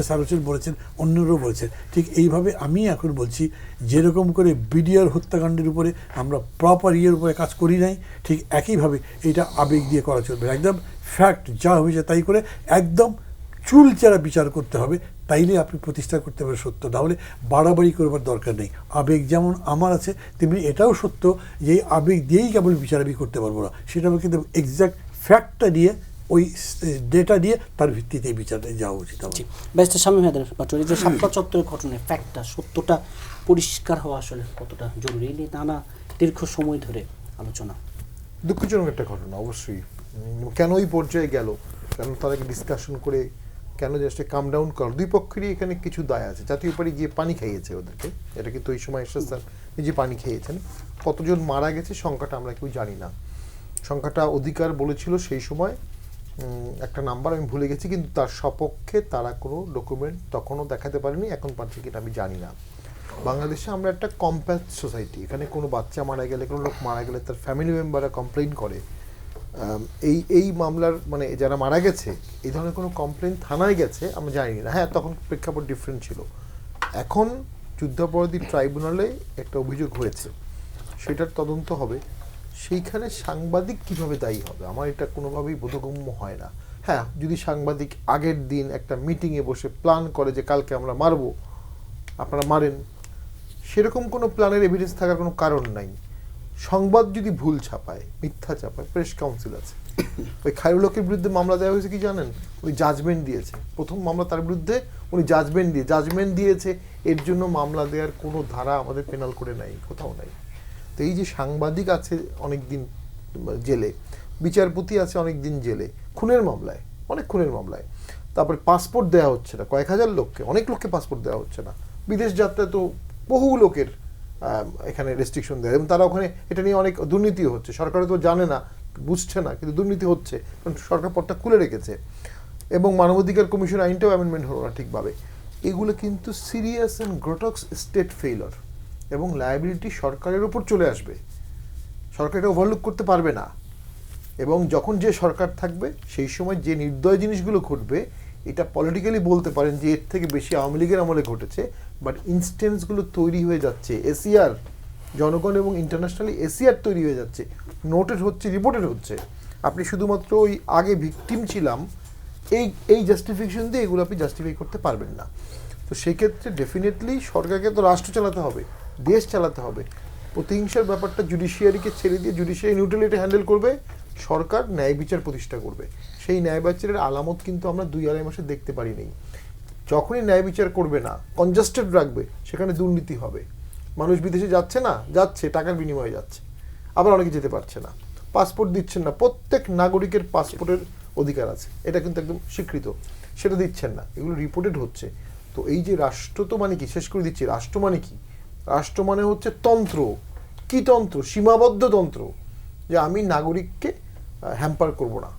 স্যার হোসেন বলেছেন, অন্যরাও বলেছেন। ঠিক এইভাবে আমি এখন বলছি, যেরকম করে বিডিআর হত্যাকাণ্ডের উপরে আমরা প্রপার ইয়ের উপরে কাজ করি নাই, ঠিক একইভাবে এটা আবেগ দিয়ে করা চলবে না। একদম ফ্যাক্ট যা হয়েছে তাই করে একদম চুলচেরা বিচার করতে হবে, তাইলে আপনি প্রতিষ্ঠা করতে পারবেন সত্য। নাহলে বাড়াবাড়ি করবার দরকার নেই। আবেগ যেমন আমার আছে, তেমনি এটাও সত্য যে এই আবেগ দিয়েই কেবল বিচার আমি করতে পারবো না, সেটা আমার কিন্তু এক্স্যাক্ট ফ্যাক্টটা নিয়ে, ওই ডেটা নিয়ে তার ভিত্তিতে এই বিচারটা যাওয়া উচিত আমার। ব্যারিস্টার শামীম হায়দার বাটোয়ারি, যে শাপলা চত্বরের ঘটনায় ফ্যাক্টটা, সত্যটা পরিষ্কার হওয়া আসলে কতটা জরুরি? এই নিয়ে নানা দীর্ঘ সময় ধরে আলোচনা। দুঃখজনক একটা ঘটনা অবশ্যই। কেন এই পর্যায়ে গেল, কেন তারা ডিসকাশন করে কেন জাস্ট কাম ডাউন কর, দুই পক্ষেরই এখানে কিছু দায় আছে। জাতীয় পার্টি গিয়ে পানি খাইয়েছে ওদেরকে, এটা কিন্তু ওই সময় এরশাদ স্যার নিজে পানি খেয়েছেন। কতজন মারা গেছে সংখ্যাটা আমরা কেউ জানি না। সংখ্যাটা অধিকার বলেছিল সেই সময়, একটা নাম্বার আমি ভুলে গেছি, কিন্তু তার সপক্ষে তারা কোনো ডকুমেন্ট তখনও দেখাতে পারেনি, এখন পারছে কিনা আমি জানি না। বাংলাদেশে আমরা একটা কম্প্যাক্ট সোসাইটি, এখানে কোনো বাচ্চা মারা গেলে, কোনো লোক মারা গেলে তার ফ্যামিলি মেম্বাররা কমপ্লেইন করে। এই মামলার মানে যারা মারা গেছে এই ধরনের কোনো কমপ্লেন থানায় গেছে আমরা জানি না। হ্যাঁ, তখন প্রেক্ষাপট ডিফারেন্ট ছিল। এখন যুদ্ধাপরাধী ট্রাইব্যুনালে একটা অভিযোগ হয়েছে, সেটার তদন্ত হবে। সেইখানে সাংবাদিক কিভাবে দায়ী হবে আমার এটা কোনোভাবেই বোধগম্য হয় না। হ্যাঁ, যদি সাংবাদিক আগের দিন একটা মিটিংয়ে বসে প্ল্যান করে যে কালকে আমরা মারবো, আপনারা মারেন, সেরকম কোনো প্ল্যানের এভিডেন্স থাকার কোনো কারণ নাই। সংবাদ যদি ভুল ছাপায়, মিথ্যা ছাপায়, প্রেস কাউন্সিল আছে। ওই খায়রুল হকের বিরুদ্ধে মামলা দেওয়া হয়েছে কি জানেন? উনি জাজমেন্ট দিয়েছে, প্রথম মামলা তার বিরুদ্ধে উনি জাজমেন্ট দিয়েছে। এর জন্য মামলা দেওয়ার কোনো ধারা আমাদের পেনাল করে নাই, কোথাও নাই। তো এই যে সাংবাদিক আছে অনেক দিন জেলে, বিচারপতি আছে অনেক দিন জেলে, খুনের মামলায়, অনেক খুনের মামলায়। তারপরে পাসপোর্ট দেওয়া হচ্ছে না কয়েক হাজার লোককে, অনেক লোককে পাসপোর্ট দেওয়া হচ্ছে না। বিদেশ যাত্রা তো বহু লোকের এখানে রেস্ট্রিকশন দেয়, এবং তারা ওখানে এটা নিয়ে অনেক দুর্নীতিও হচ্ছে। সরকার তো জানে না, বুঝছে না, কিন্তু দুর্নীতি হচ্ছে, কারণ সরকার পথটা খুলে রেখেছে। এবং মানবাধিকার কমিশন আইনটাও অ্যামেন্ডমেন্ট হলো না ঠিকভাবে। এগুলো কিন্তু সিরিয়াস অ্যান্ড গ্রোটক্স স্টেট ফেইলর, এবং লায়াবিলিটি সরকারের উপর চলে আসবে। সরকার এটা ওভারলুক করতে পারবে না। এবং যখন যে সরকার থাকবে সেই সময় যে নির্দয় জিনিসগুলো ঘটবে, এটা পলিটিক্যালি বলতে পারেন যে এর থেকে বেশি আওয়ামী লীগের আমলে ঘটেছে, বাট ইনস্টেন্সগুলো তৈরি হয়ে যাচ্ছে। এসিআর, জনগণ এবং ইন্টারন্যাশনালি এসিআর তৈরি হয়ে যাচ্ছে, নোটেড হচ্ছে, রিপোর্টেড হচ্ছে। আপনি শুধুমাত্র ওই আগে ভিকটিম ছিলাম এই জাস্টিফিকেশন দিয়ে এগুলো আপনি জাস্টিফাই করতে পারবেন না। তো সেক্ষেত্রে ডেফিনেটলি সরকারকে তো রাষ্ট্র চালাতে হবে, দেশ চালাতে হবে। প্রতিহিংসার ব্যাপারটা জুডিশিয়ারিকে ছেড়ে দিয়ে জুডিশিয়ারি নিউট্রালিটি হ্যান্ডেল করবে, সরকার ন্যায় বিচার প্রতিষ্ঠা করবে। সেই ন্যায় বিচারের আলামত কিন্তু আমরা 2-2.5 মাসে দেখতে পারি নাই। যখনই ন্যায় বিচার করবে না, কনজাস্টেড রাখবে, সেখানে দুর্নীতি হবে। মানুষ বিদেশে যাচ্ছে না, যাচ্ছে টাকার বিনিময়ে যাচ্ছে, আবার অনেকে যেতে পারছে না, পাসপোর্ট দিচ্ছেন না। প্রত্যেক নাগরিকের পাসপোর্টের অধিকার আছে, এটা কিন্তু একদম স্বীকৃত, সেটা দিচ্ছেন না, এগুলো রিপোর্টেড হচ্ছে। তো এই যে রাষ্ট্র, তো মানে কি, শেষ করে দিচ্ছি, রাষ্ট্র মানে কি? রাষ্ট্র মানে হচ্ছে তন্ত্র। কি তন্ত্র? সীমাবদ্ধ তন্ত্র, যে আমি নাগরিককে হ্যাম্পার করব না।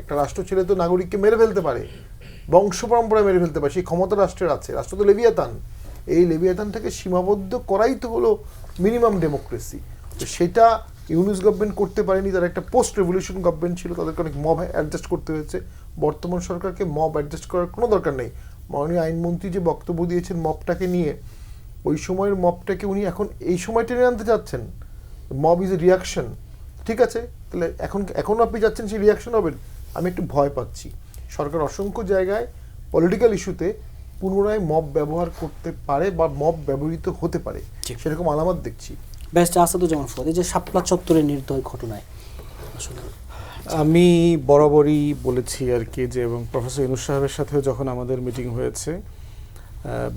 একটা রাষ্ট্র ছেলে তো নাগরিককে মেরে ফেলতে পারে, বংশ পরম্পরায় মেরে ফেলতে পারে, সেই ক্ষমতা রাষ্ট্রের আছে। রাষ্ট্র তো লেভিয়াতান, এই লেভিয়াতানটাকে সীমাবদ্ধ করাই তো হলো মিনিমাম ডেমোক্রেসি। তো সেটা ইউনুস গভর্নমেন্ট করতে পারেনি, তারা একটা পোস্ট রেভলিউশন গভর্নমেন্ট ছিল, তাদেরকে অনেক মব অ্যাডজাস্ট করতে হয়েছে। বর্তমান সরকারকে মব অ্যাডজাস্ট করার কোনো দরকার নেই। মাননীয় আইনমন্ত্রী যে বক্তব্য দিয়েছেন মবটাকে নিয়ে, ওই সময়ের মবটাকে উনি এখন এই সময় টেনে আনতে চাচ্ছেন। মব ইজ এ রিয়াকশন, ঠিক আছে, তাহলে এখন আপনি যাচ্ছেন সেই রিয়াকশন হবেন। আমি একটু ভয় পাচ্ছি সরকার অসংখ্য জায়গায় পলিটিক্যাল ইস্যুতে পুনরায় মব ব্যবহার করতে পারে বা মব ব্যবহৃত হতে পারে, সেরকম আলামত দেখছি। ব্যারিস্টার আসাদুজ্জামান ফুয়াদ, এই যে শাপলা চত্বরের নির্দয় ঘটনায় আসলে আমি বরাবরই বলেছি আর কি যে, এবং প্রফেসর ইউনুস সাহেবের সাথেও যখন আমাদের মিটিং হয়েছে,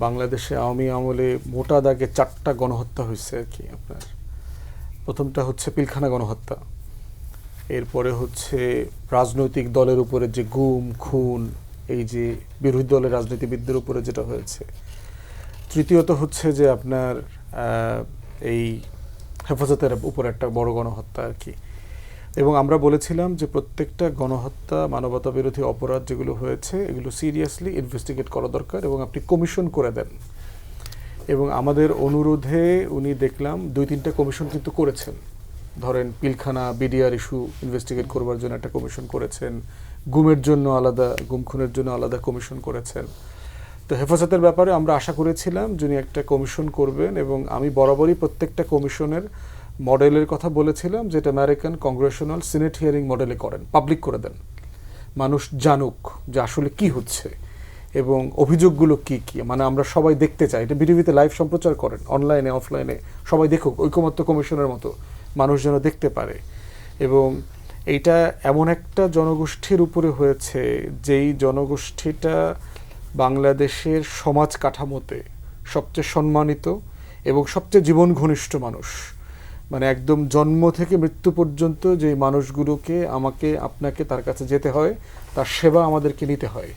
বাংলাদেশে আওয়ামী আমলে মোটা দাগে 4টা গণহত্যা হয়েছে আর কি। আপনার প্রথমটা হচ্ছে পিলখানা গণহত্যা, এরপরে হচ্ছে রাজনৈতিক দলের উপরে যে গুম খুন এই যে বিরোধী দলের রাজনীতিবিদদের উপরে যেটা হয়েছে। তৃতীয়ত হচ্ছে যে আপনার এই হেফাজতের উপর একটা বড় গণহত্যা আর কি। এবং আমরা বলেছিলাম যে প্রত্যেকটা গণহত্যা, মানবতা বিরোধী অপরাধ যেগুলো হয়েছে এগুলো সিরিয়াসলি ইনভেস্টিগেট করা দরকার এবং আপনি কমিশন করে দেন। এবং আমাদের অনুরোধে উনি দেখলাম 2-3টা কমিশন কিন্তু করেছেন। ধরেন পিলখানা বিডিআর ইস্যু ইনভেস্টিগেট করবার জন্য একটা কমিশন করেছেন, গুমের জন্য আলাদা, গুম খুনের জন্য আলাদা কমিশন করেছেন। তো হেফাজতের ব্যাপারে আমরা আশা করেছিলাম যিনি একটা কমিশন করবেন, এবং আমি বরাবরই প্রত্যেকটা কমিশনের মডেলের কথা বলেছিলাম যেটা আমেরিকান কংগ্রেশনাল সিনেট হিয়ারিং মডেলে করেন, পাবলিক করে দেন, মানুষ জানুক যে আসলে কি হচ্ছে এবং অভিযোগগুলো কি কি, মানে আমরা সবাই দেখতে চাই। এটা বিটিভিতে লাইভ সম্প্রচার করেন, অনলাইনে অফলাইনে সবাই দেখুক, ঐকমত্য কমিশনের মতো মানুষ যেন দেখতে পারে। এবং এইটা এমন একটা জনগোষ্ঠীর উপরে হয়েছে যেই জনগোষ্ঠীটা বাংলাদেশের সমাজ কাঠামোতে সবচেয়ে সম্মানিত এবং সবচেয়ে জীবন ঘনিষ্ঠ মানুষ, মানে একদম জন্ম থেকে মৃত্যু পর্যন্ত যে মানুষগুলোকে আমাকে আপনাকে তার কাছে যেতে হয়, তার সেবা আমাদেরকে নিতে হয়,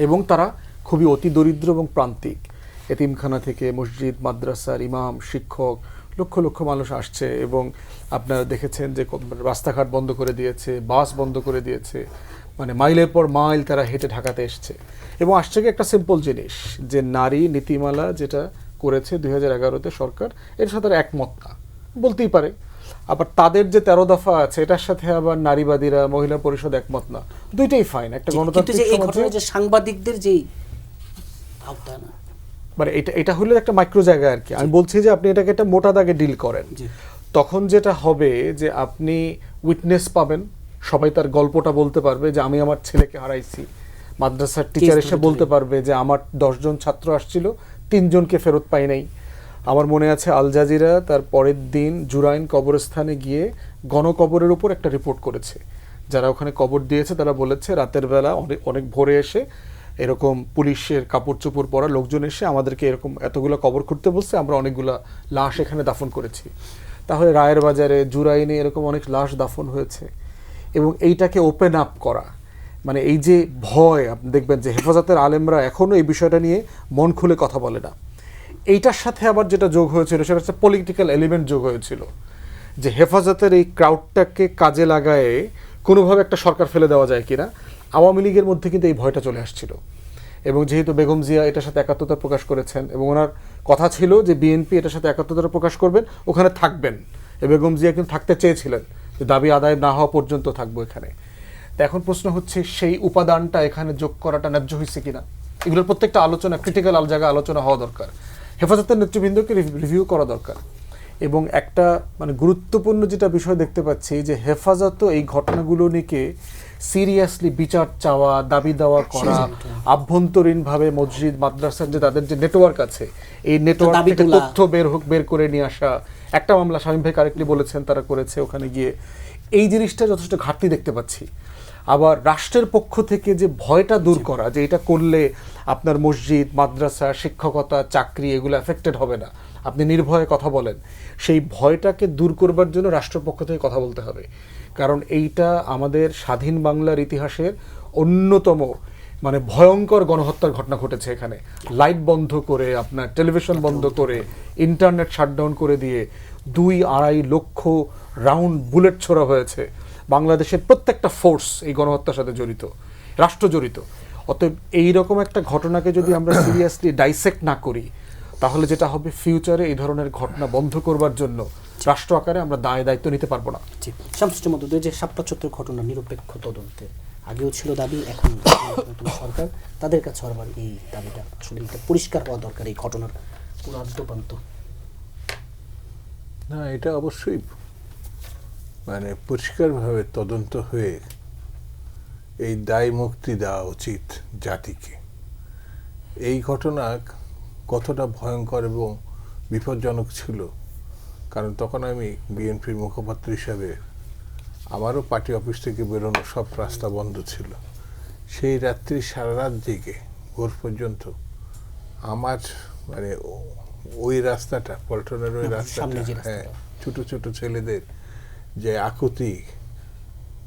এবং তারা খুবই অতি দরিদ্র এবং প্রান্তিক। এতিমখানা থেকে মসজিদ, মাদ্রাসার ইমাম, শিক্ষক, লক্ষ লক্ষ মানুষ আসছে। এবং আপনারা দেখেছেন যে রাস্তাঘাট বন্ধ করে দিয়েছে, বাস বন্ধ করে দিয়েছে, মানে মাইলের পর মাইল তারা হেঁটে ঢাকাতে এসছে। এবং আসছে কি একটা সিম্পল জিনিস, যে নারী নীতিমালা যেটা করেছে 2011-তে সরকার, এর সাথে একমত না বলতেই পারে। আবার তাদের যে 13 দফা আছে এটার সাথে আবার নারীবাদীরা, মহিলা পরিষদ একমত না, দুইটাই ফাইন। একটা গণতান্ত্রিক সমাজে যে সাংবাদিকদের যেই আওতানা, মানে এটা হলো একটা মাইক্রো জায়গা আর কি। আমি বলছি যে আপনি এটাকে একটা মোটা দাগে ডিল করেন, তখন যেটা হবে যে আপনি উইটনেস পাবেন, সবাই তার গল্পটা বলতে পারবে যে আমি আমার ছেলেকে হারাইছি। মাদ্রাসার টিচার এসে বলতে পারবে যে আমার 10 জন ছাত্র আসছিল, 3 জনকে ফেরত পাই নাই। আমার মনে আছে আল জাজিরা তার পরের দিন জুরাইন কবরস্থানে গিয়ে গণকবরের উপর একটা রিপোর্ট করেছে। যারা ওখানে কবর দিয়েছে তারা বলেছে রাতের বেলা অনেক ভোরে এসে এরকম পুলিশের কাপড় চোপড় পরা লোকজন এসে আমাদেরকে এরকম এতগুলো কবর খুঁড়তে বলছে, আমরা অনেকগুলো লাশ এখানে দাফন করেছি। তাহলে রায়ের বাজারে, জুরাইনে এরকম অনেক লাশ দাফন হয়েছে। এবং এইটাকে ওপেন আপ করা, মানে এই যে ভয়, আপনি দেখবেন যে হেফাজতের আলেমরা এখনও এই বিষয়টা নিয়ে মন খুলে কথা বলে না। এইটার সাথে আবার যেটা যোগ হয়েছিল সেটা হচ্ছে পলিটিক্যাল এলিমেন্ট যোগ হয়েছিল, যে হেফাজতের এই ক্রাউডটাকে কাজে লাগায়ে কোনোভাবে একটা সরকার ফেলে দেওয়া যায় কিনা। আওয়ামী লীগের মধ্যে কিন্তু এই ভয়টা চলে আসছিল। এবং যেহেতু বেগম জিয়া এটার সাথে একাত্মতা প্রকাশ করেছেন এবং ওনার কথা ছিল যে বিএনপি এটার সাথে একাত্মতা প্রকাশ করবেন, ওখানে থাকবেন, বেগম জিয়া কিন্তু থাকতে চেয়েছিলেন যে দাবি আদায় না হওয়া পর্যন্ত থাকবো এখানে। তো এখন প্রশ্ন হচ্ছে সেই উপাদানটা এখানে যোগ করাটা ন্যায্য হয়েছে কিনা। এগুলোর প্রত্যেকটা আলোচনা, ক্রিটিক্যাল জায়গায় আলোচনা হওয়া দরকার, হেফাজতের নেতৃবৃন্দকে রিভিউ করা দরকার। এবং একটা মানে গুরুত্বপূর্ণ যেটা বিষয় দেখতে পাচ্ছি যে হেফাজত এই ঘটনাগুলো নিয়ে সিরিয়াসলি বিচার চাওয়া, দাবি দেওয়া করা, আভ্যন্তরীণভাবে মসজিদ মাদ্রাসার যে তাদের যে নেটওয়ার্ক আছে এই নেটওয়ার্ক থেকে তথ্য বের করে নিয়ে আসা। একটা মামলা শামীম ভাই কারেক্টলি বলেছেন তারা করেছে ওখানে গিয়ে, এই জিনিসটা যথেষ্ট ঘাটতি দেখতে পাচ্ছি। আবার রাষ্ট্রের পক্ষ থেকে যে ভয়টা দূর করা, যে এটা করলে আপনার মসজিদ, মাদ্রাসা, শিক্ষকতা, চাকরি এগুলো এফেক্টেড হবে না, আপনি নির্ভয়ে কথা বলেন, সেই ভয়টাকে দূর করবার জন্য রাষ্ট্রের পক্ষ থেকে কথা বলতে হবে। কারণ এইটা আমাদের স্বাধীন বাংলার ইতিহাসের অন্যতম মানে ভয়ঙ্কর গণহত্যার ঘটনা ঘটেছে। এখানে লাইট বন্ধ করে, আপনার টেলিভিশন বন্ধ করে, ইন্টারনেট শাটডাউন করে দিয়ে 2-2.5 লক্ষ রাউন্ড বুলেট ছোড়া হয়েছে। বাংলাদেশের প্রত্যেকটা ফোর্স এই গণহত্যার সাথে জড়িত, রাষ্ট্র জড়িত। অতএব এইরকম একটা ঘটনাকে যদি আমরা সিরিয়াসলি ডাইসেক্ট না করি, তাহলে যেটা হবে ফিউচারে এই ধরনের ঘটনা বন্ধ করবার জন্য রাষ্ট্র আকারে আমরা দায়িত্ব নিতে পারবো না। জি, শামসুজ্জামান মদদে যে শাপলা চত্বর ঘটনা নিরপেক্ষ তদন্তে আগেও ছিল দাবি, এখন সরকার তাদের কাছে আবার এই দাবিটা আসলে এটা পরিষ্কার হওয়া দরকার এই ঘটনার পুরো আদ্যপান্ত। না, এটা অবশ্যই মানে পরিষ্কারভাবে তদন্ত হয়ে এই দায় মুক্তি দেওয়া উচিত জাতিকে। এই ঘটনা কতটা ভয়ঙ্কর এবং বিপজ্জনক ছিল, কারণ তখন আমি বিএনপির মুখপাত্র হিসাবে আমারও পার্টি অফিস থেকে বেরোনো সব রাস্তা বন্ধ ছিল। সেই রাত্রি সারা রাত জেগে ভোর পর্যন্ত আমার মানে ওই রাস্তাটা, পল্টনের ওই রাস্তাটা, হ্যাঁ, ছোট ছোট ছেলেদের যে আকুতি,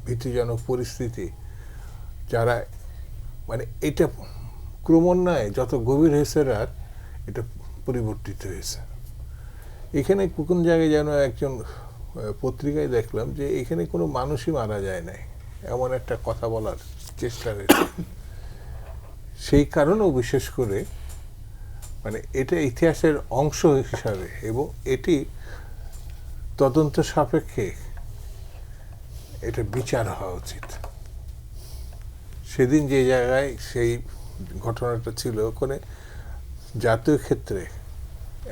ভীতিজনক পরিস্থিতি, যারা মানে এটা ক্রমান্বয়ে যত গভীর হয়েছে রাত, এটা পরিবর্তিত হয়েছে। এখানে কোন জায়গায় যেন একজন পত্রিকায় দেখলাম যে এখানে কোনো মানুষই মারা যায় নাই, এমন একটা কথা বলার চেষ্টা হয়েছে। সেই কারণেও বিশেষ করে মানে এটা ইতিহাসের অংশ হিসাবে এবং এটি তদন্ত সাপেক্ষে এটা বিচার হওয়া উচিত। সেদিন যে জায়গায় সেই ঘটনাটা ছিল, ওখানে জাতীয় ক্ষেত্রে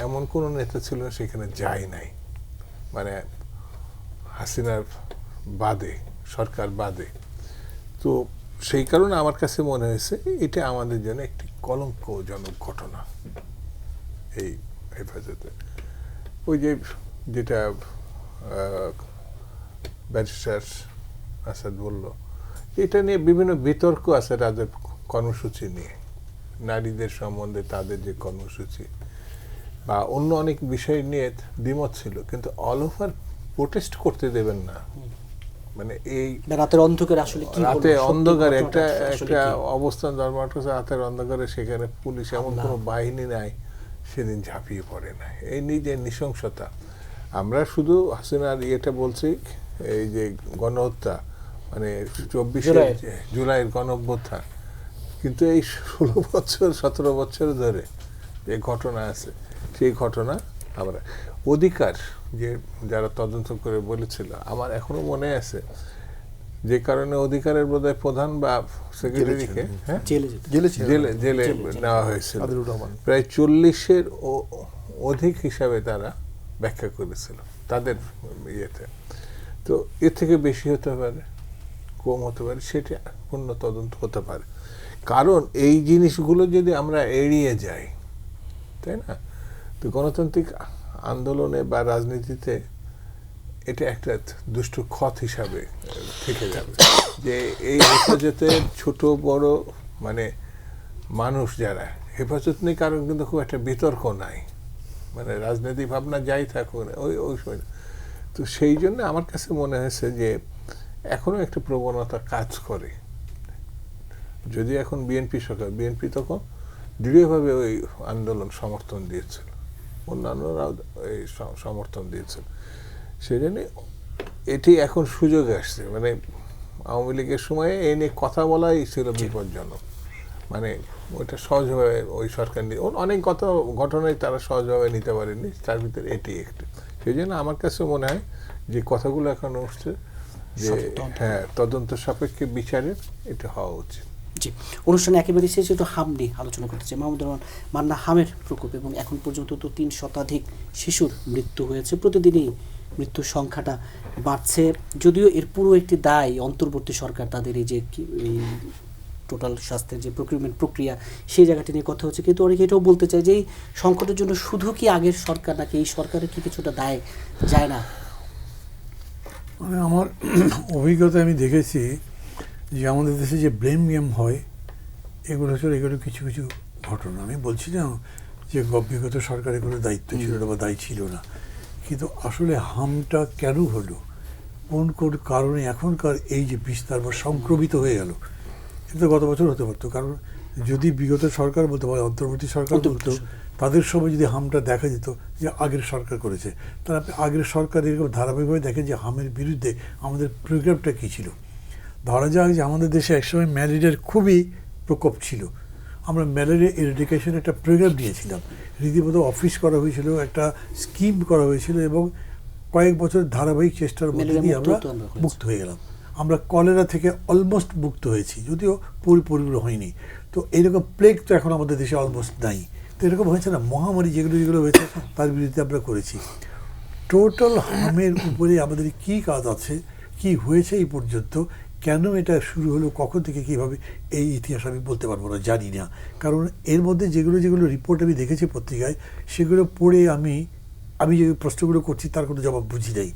এমন কোনো নেতা ছিল না সেখানে যায় নাই, মানে হাসিনার বাদে, সরকার বাদে। তো সেই কারণে আমার কাছে মনে হয়েছে এটা আমাদের জন্য একটি কলঙ্কজনক ঘটনা এই হেফাজতে। ওই যে যেটা ব্যারিস্টার আসাদ বলল, এটা নিয়ে বিভিন্ন বিতর্ক আছে তাদের কর্মসূচি নিয়ে, নারীদের সম্বন্ধে তাদের যে কর্মসূচি বা অন্য অনেক বিষয় নিয়ে দ্বিমত ছিল, কিন্তু অল ওভার প্রোটেস্ট করতে দেবেন না। মানে এই রাতের অন্ধকারে আসলে কি হলো, রাতে সত্যি অন্ধকারে ঘটনাটা একটা আসলে একটা কি? অবস্থান ধর্মাট রাতের অন্ধকারে, সেখানে পুলিশ এমন কোনো বাহিনী নাই সেদিন ঝাঁপিয়ে পড়ে না। এই নিজের নৃশংসতা, আমরা শুধু হাসিনার ইয়েটা বলছি, এই যে গণহত্যা মানে 24 জুলাইয়ের গণঅভ্যুত্থান, কিন্তু এই 16 বছর 17 বছর ধরে যে ঘটনা আছে, সেই ঘটনা আমরা অধিকার যে যারা তদন্ত করে বলেছিল, আমার এখনো মনে আছে যে কারণে অধিকারের বোধহয় প্রধান বা সেক্রেটারিকে জেলে যেতে। জেলে নেওয়া হয়েছিল। আদিলুর রহমান প্রায় 40-এর অধিক হিসাবে তারা ব্যাখ্যা করেছিল তাদের ইয়েতে। তো এর থেকে বেশি হতে পারে, কম হতে পারে, সেটা পূর্ণ তদন্ত হতে পারে। কারণ এই জিনিসগুলো যদি আমরা এড়িয়ে যাই, তাই না, তো গণতান্ত্রিক আন্দোলনে বা রাজনীতিতে এটা একটা দুষ্ট ক্ষত হিসাবে থেকে যাবে যে এই হেফাজতের ছোট বড় মানে মানুষ যারা হেফাজত নেই, কারণ কিন্তু খুব একটা বিতর্ক নাই, মানে রাজনৈতিক ভাবনা যাই থাকুক ওই সময়। তো সেই জন্য আমার কাছে মনে হয়েছে যে এখনো একটা প্রবণতা কাজ করে। যদি এখন বিএনপি সরকার, বিএনপি তখন দৃঢ়ভাবে ওই আন্দোলন সমর্থন দিয়েছিল, অন্যান্যরাও এই সমর্থন দিয়েছিল। সেই জন্য এটি এখন সুযোগ আসছে, মানে আওয়ামী লীগের সময়ে এই নিয়ে কথা বলাই ছিল বিপজ্জনক, মানে ওইটা সহজভাবে ওই সরকার নিয়ে অনেক ঘটনায় তারা সহজভাবে নিতে পারেনি, তার ভিতরে এটি একটি। সেই জন্য আমার কাছে মনে হয় যে কথাগুলো এখন উঠছে যে হ্যাঁ, তদন্ত সাপেক্ষে বিচারের এটা হওয়া উচিত। জি, অনুষ্ঠানে একেবারে শেষে একটু হাম নিয়ে আলোচনা করতে চাই। মাহমুদুর রহমান মান্না, হামের প্রকোপ এবং এখন পর্যন্ত তো 3 শতাধিক শিশুর মৃত্যু হয়েছে, প্রতিদিনই মৃত্যুর সংখ্যাটা বাড়ছে। যদিও এর পুরো একটি দায় অন্তর্বর্তী সরকার, তাদের এই যে এই টোটাল স্বাস্থ্যের যে প্রক্রিয়ামেন্ট প্রক্রিয়া, সেই জায়গাটি নিয়ে কথা হচ্ছে। কিন্তু অনেকে এটাও বলতে চায় যে এই সংকটের জন্য শুধু কি আগের সরকার, নাকি এই সরকারের কি কিছুটা দায় যায় না? মানে আমার অভিজ্ঞতায় আমি দেখেছি যে আমাদের দেশে যে ব্লেম গেম হয়, এগুলো কিছু কিছু ঘটনা। আমি বলছি না যে বিগত সরকারের কোনো দায়িত্ব ছিল না বা দায়ী ছিল না, কিন্তু আসলে হামটা কেন হলো, কোন কারণে এখনকার এই যে বিস্তার বা সংক্রমিত হয়ে গেল, এটা গত বছর হতে পারতো। কারণ যদি বিগত সরকার বলতে পারে, অন্তর্বর্তী সরকার বলতো, তাদের সময় যদি হামটা দেখা যেত যে আগের সরকার করেছে, তাহলে আপনি আগের সরকার এরকম ধারাবাহিকভাবে দেখেন যে হামের বিরুদ্ধে আমাদের প্রোগ্রামটা কী ছিল। ধরা যাক যে আমাদের দেশে একসময় ম্যালেরিয়ার খুবই প্রকোপ ছিল, আমরা ম্যালেরিয়া এরিডিকেশন একটা প্রোগ্রাম নিয়েছিলাম, রীতিমতো অফিস করা হয়েছিল, একটা স্কিম করা হয়েছিল, এবং কয়েক বছর ধারাবাহিক চেষ্টার মধ্যে দিয়ে আমরা মুক্ত হয়ে গেলাম। আমরা কলেরা থেকে অলমোস্ট মুক্ত হয়েছি, যদিও পুরোপুরি হয়নি। তো এইরকম প্লেগ তো এখন আমাদের দেশে অলমোস্ট নাই। তো এরকম হয়েছে না, মহামারী যেগুলো হয়েছে তার বিরুদ্ধে আমরা করেছি। টোটাল হামের উপরে আমাদের কী কাজ আছে, কি হয়েছে এই পর্যন্ত, কেন এটা শুরু হলো, কখন থেকে কীভাবে, এই ইতিহাস আমি বলতে পারবো না, জানি না। কারণ এর মধ্যে যেগুলো রিপোর্ট আমি দেখেছি পত্রিকায়, সেগুলো পড়ে আমি যে প্রশ্নগুলো করছি তার কোনো জবাব বুঝি নাই।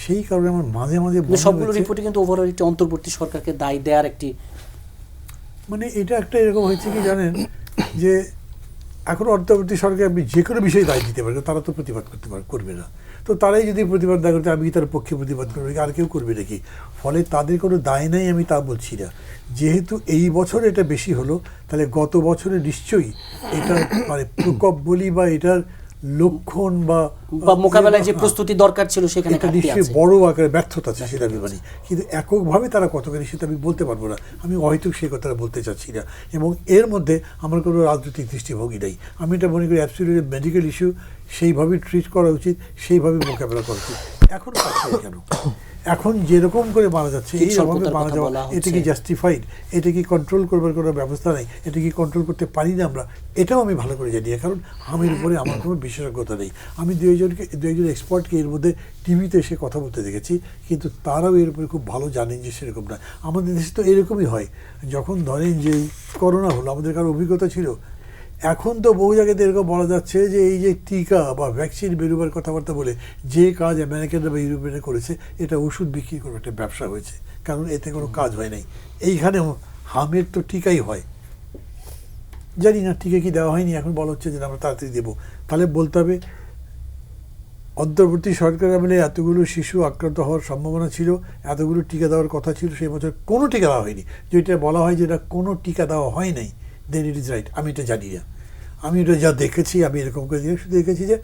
সেই কারণে আমার মাঝে মাঝে সবগুলো রিপোর্টে কিন্তু ওভারঅল একটি অন্তর্বর্তী সরকারকে দায় দেওয়ার একটি, মানে এটা একটা এরকম হয়েছে কি জানেন, যে এখন অন্তর্বর্তী সরকার আপনি যে কোনো বিষয়ে দায় দিতে পারেন, তারা তো প্রতিবাদ করবে না। তো তারাই যদি প্রতিবাদ না করতে, আমি তার পক্ষে প্রতিবাদ করবো, আর কেউ করবে নাকি? ফলে তাদের কোনো দায় নাই, আমি তা বলছি না। যেহেতু এই বছর এটা বেশি হলো, তাহলে গত বছরে নিশ্চয়ই এটা মানে প্রকোপ বলি বা এটার লক্ষণ বা মোকাবেলায় যে প্রস্তুতি দরকার ছিল সেখানে এটা নিশ্চয়ই বড় আকারে ব্যর্থতা আছে, সেটা আমি মানি। কিন্তু এককভাবে তারা কতখানি সেটা আমি বলতে পারবো না, আমি হয়তো সেই কথাটা বলতে চাচ্ছি না। এবং এর মধ্যে আমার কোনো রাজনৈতিক দৃষ্টিভঙ্গি নেই। আমি এটা মনে করি অ্যাবসলিউটলি মেডিকেল ইস্যু, সেইভাবে ট্রিট করা উচিত, সেইভাবে মোকাবেলা করা উচিত। এখন পাচ্ছে কেন? এখন যেরকম করে মারা যাচ্ছে, এইভাবে মারা যাওয়া, এটা কি জাস্টিফাইড? এটা কি কন্ট্রোল করবার কোনো ব্যবস্থা নেই? এটা কি কন্ট্রোল করতে পারি না আমরা? এটাও আমি ভালো করে জানি, কারণ হামের উপরে আমার কোনো বিশেষজ্ঞতা নেই। আমি দু একজন এক্সপার্টকে এর মধ্যে টিভিতে এসে কথা বলতে দেখেছি, কিন্তু তারাও এর উপরে খুব ভালো জানেন যে সেরকম না। আমাদের দেশে তো এরকমই হয়। যখন ধরেন যে করোনা হলো, আমাদের কারো অভিজ্ঞতা ছিল। এখন তো বহু জায়গাতে এরকম বলা যাচ্ছে যে এই যে টিকা বা ভ্যাকসিন বেরোবার কথাবার্তা বলে যে কাজ আমেরিকানরা বা ইউরোপিয়ানরা করেছে, এটা ওষুধ বিক্রি করে একটা ব্যবসা হয়েছে, কারণ এতে কোনো কাজ হয় নাই। এইখানেও হামের তো টিকাই হয়, জানি না টিকা কি দেওয়া হয়নি, এখন বলা হচ্ছে যে আমরা তাড়াতাড়ি দেবো। তাহলে বলতে হবে অন্তর্বর্তী সরকার আমলে এতগুলো শিশু আক্রান্ত হওয়ার সম্ভাবনা ছিল, এতগুলো টিকা দেওয়ার কথা ছিল, সেই বছর কোনো টিকা দেওয়া হয়নি। যেটা বলা হয় যে এটা কোনো টিকা দেওয়া হয় নাই, দেন ইট ইজ রাইট। আমি এটা জানি না, আমি এটা যা দেখেছি, আমি এরকম করে শুধু দেখেছি যে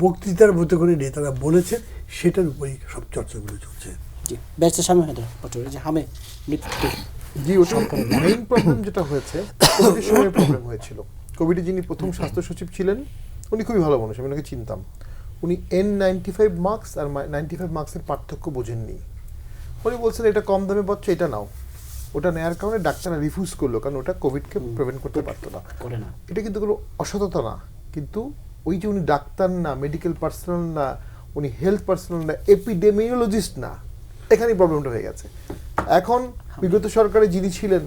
বক্তৃতার মতো করে নেতারা বলেছেন, সেটার উপরেই সব চর্চাগুলো চলছে। জি, ব্যারিস্টার শামীম হায়দার পটোয়ারি, যে হামে মৃত্যু জি, ওটা মেইন প্রবলেম যেটা হয়েছে, কোভিডের সময় প্রবলেম হয়েছিল। কোভিডে যিনি প্রথম স্বাস্থ্য সচিব ছিলেন, উনি খুবই ভালো মানুষ, আমি ওনাকে চিনতাম। উনি N95 মার্কস আর 95 মার্কসের পার্থক্য বোঝেননি। উনি বলছেন এটা কম দামে পাচ্ছে, এটা নাও। ওটা নেওয়ার কারণে ডাক্তাররা রিফিউজ করলো, কারণ ওটা কোভিডকে প্রিভেন্ট করতে পারতো না। এটা কিন্তু কোনো অসততা না, কিন্তু ওই যে উনি ডাক্তার না, মেডিকেল পার্সোনাল না, উনি হেলথ পার্সোনাল না, এপিডেমিওলজিস্ট না, এখানেই প্রবলেমটা হয়ে গেছে। এখন বিগত সরকারে যিনি ছিলেন,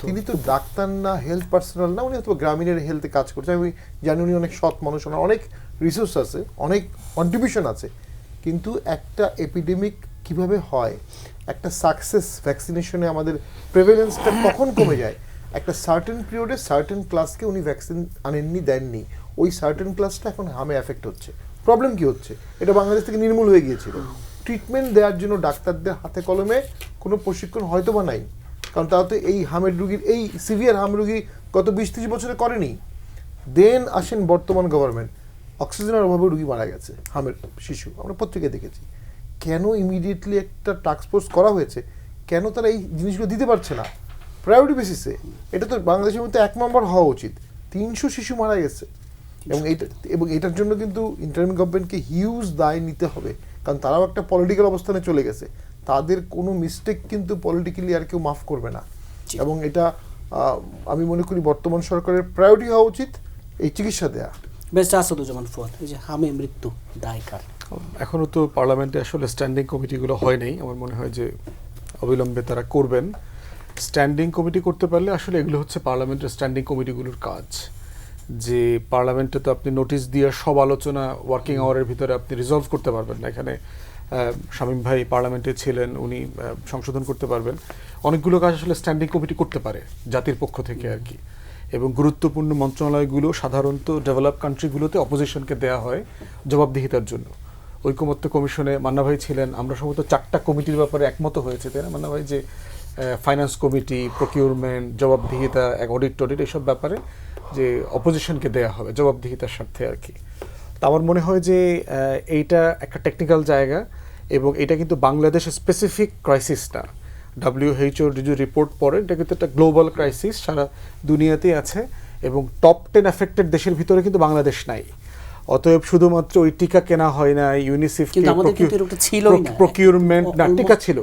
তিনি তো ডাক্তার না, হেলথ পার্সোনাল না, উনি হয়তো গ্রামীণের হেলথে কাজ করছে। আমি জানি উনি অনেক সৎ মানুষ, ওনার অনেক রিসোর্স আছে, অনেক কন্ট্রিবিউশন আছে। কিন্তু একটা এপিডেমিক কিভাবে হয়, একটা সাকসেস ভ্যাকসিনেশনে আমাদের প্রেভেলেন্সটা কখন কমে যায়, একটা সার্টেন পিরিয়ডে সার্টেন ক্লাসকে উনি ভ্যাকসিন আনেননি, দেননি, ওই সার্টেন ক্লাসটা এখন হামে এফেক্ট হচ্ছে। প্রবলেম কি হচ্ছে, এটা বাংলাদেশ থেকে নির্মূল হয়ে গিয়েছিল। ট্রিটমেন্ট দেওয়ার জন্য ডাক্তারদের হাতে কলমে কোনো প্রশিক্ষণ হয়তো বা নাই, কারণ তারা তো এই হামের রুগীর, এই সিভিয়ার হাম রুগী গত 20-30 বছরে করেনি। দেন আসেন বর্তমান গভর্নমেন্ট, অক্সিজেনের অভাবে রুগী মারা গেছে, হামের শিশু, আমরা পত্রিকায় দেখেছি। কেন ইমিডিয়েটলি একটা টাস্ক ফোর্স করা হয়েছে, কেন তারা এই জিনিসগুলো দিতে পারছে না প্রায়োরিটি বেসিসে? এটা তো বাংলাদেশের মধ্যে 1 নম্বর হওয়া উচিত। 300 শিশু মারা গেছে, এবং এটার জন্য কিন্তু ইন্টারিম গভর্নমেন্টকে হিউজ দায় নিতে হবে, কারণ তারাও একটা পলিটিক্যাল অবস্থানে চলে গেছে। তাদের কোনো মিস্টেক কিন্তু পলিটিক্যালি আর কেউ মাফ করবে না। এবং এটা আমি মনে করি বর্তমান সরকারের প্রায়োরিটি হওয়া উচিত এই চিকিৎসা দেয়া। ব্যারিস্টার আসাদুজ্জামান ফুয়াদ, এই যে হামে মৃত্যু দায় কার? এখনও তো পার্লামেন্টে আসলে স্ট্যান্ডিং কমিটিগুলো হয় নাই, আমার মনে হয় যে অবিলম্বে তারা করবেন। স্ট্যান্ডিং কমিটি করতে পারলে আসলে এগুলো হচ্ছে পার্লামেন্টের স্ট্যান্ডিং কমিটিগুলোর কাজ। যে পার্লামেন্টে তো আপনি নোটিশ দিয়ে সব আলোচনা ওয়ার্কিং আওয়ারের ভিতরে আপনি রিজলভ করতে পারবেন না। এখানে শামীম ভাই পার্লামেন্টে ছিলেন, উনি সংশোধন করতে পারবেন। অনেকগুলো কাজ আসলে স্ট্যান্ডিং কমিটি করতে পারে জাতির পক্ষ থেকে আর কি। এবং গুরুত্বপূর্ণ মন্ত্রণালয়গুলো সাধারণত ডেভেলপ কান্ট্রিগুলোতে অপোজিশনকে দেওয়া হয় জবাবদিহিতার জন্য। ঐকমত্য কমিশনে মান্না ভাই ছিলেন, আমরা সম্ভবত 4টা কমিটির ব্যাপারে একমত হয়েছে, তাই না মান্না ভাই? যে ফাইন্যান্স কমিটি, প্রকিউরমেন্ট, জবাবদিহিতা, অডিট টডিট, এসব ব্যাপারে যে অপোজিশনকে দেওয়া হবে জবাবদিহিতার স্বার্থে আর কি। তা আমার মনে হয় যে এইটা একটা টেকনিক্যাল জায়গা, এবং এটা কিন্তু বাংলাদেশের স্পেসিফিক ক্রাইসিস না। WHO যে রিপোর্ট পড়ে, এটা কিন্তু একটা গ্লোবাল ক্রাইসিস, সারা দুনিয়াতেই আছে, এবং টপ 10 এফেক্টেড দেশের ভিতরে কিন্তু বাংলাদেশ নাই। অতএব শুধুমাত্র ওই টিকা কেনা হয় না, ইউনিসেফ প্রকিউরমেন্ট না, টিকা ছিল,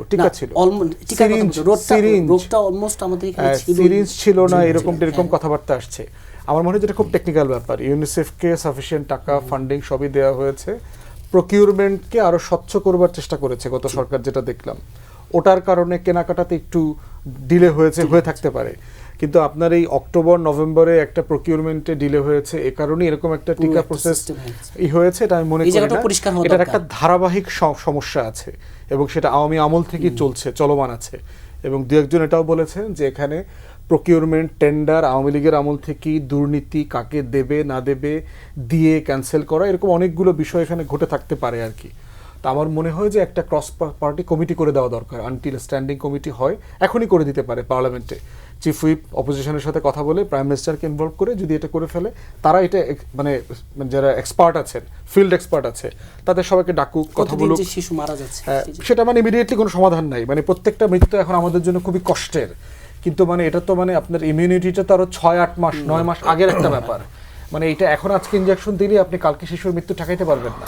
সিরিঞ্জ ছিল না, এরকম কথাবার্তা আসছে। আমার মনে হয় যেটা খুব টেকনিক্যাল ব্যাপার। ইউনিসেফকে সাফিসিয়েন্ট টাকা, ফান্ডিং সবই দেওয়া হয়েছে। প্রকিউরমেন্টকে আরো স্বচ্ছ করবার চেষ্টা করেছে গত সরকার, যেটা দেখলাম। ওটার কারণে কেনাকাটাতে একটু ডিলে হয়ে থাকতে পারে, কিন্তু আপনার এই অক্টোবর নভেম্বরে একটা প্রকিউরমেন্টে ডিলে হয়েছে, এ কারণে এরকম একটা টিকা প্রসেস হয়েছে। এটা আমি মনে করি না, এটার একটা ধারাবাহিক সমস্যা আছে, এবং সেটা আওয়ামী আমল থেকেই চলমান আছে। এবং দু একজন এটাও বলেছেন যে এখানে প্রকিউরমেন্ট টেন্ডার আওয়ামী লীগের আমল থেকেই দুর্নীতি কাকে দেবে না দেবে দিয়ে ক্যান্সেল করা, এরকম অনেকগুলো বিষয় এখানে ঘটে থাকতে পারে আর কি। তো আমার মনে হয় যে একটা ক্রস পার্টি কমিটি করে দেওয়া দরকার, আনটিল স্ট্যান্ডিং কমিটি হয় এখনই করে দিতে পারে পার্লামেন্টে। চিফ হুইপ অপোজিশনের সাথে কথা বলে প্রাইম মিনিস্টারকে ইনভলভ করে যদি এটা করে ফেলে, তারা এটা মানে যারা এক্সপার্ট আছেন, ফিল্ড এক্সপার্ট আছে, তাদের সবাইকে ডাকুক, কথা প্রতিদিন বলুক। যে শিশু মারা যাচ্ছে সেটা মানে ইমিডিয়েটলি কোনো সমাধান নাই, মানে প্রত্যেকটা মৃত্যু এখন আমাদের জন্য খুবই কষ্টের, কিন্তু মানে এটা তো মানে আপনার ইমিউনিটিটা তো আরো 6-8 মাস 9 মাস আগের একটা ব্যাপার। মানে এটা এখন আজকে ইনজেকশন দিলে আপনি কালকে শিশুর মৃত্যু ঠেকাইতে পারবেন না।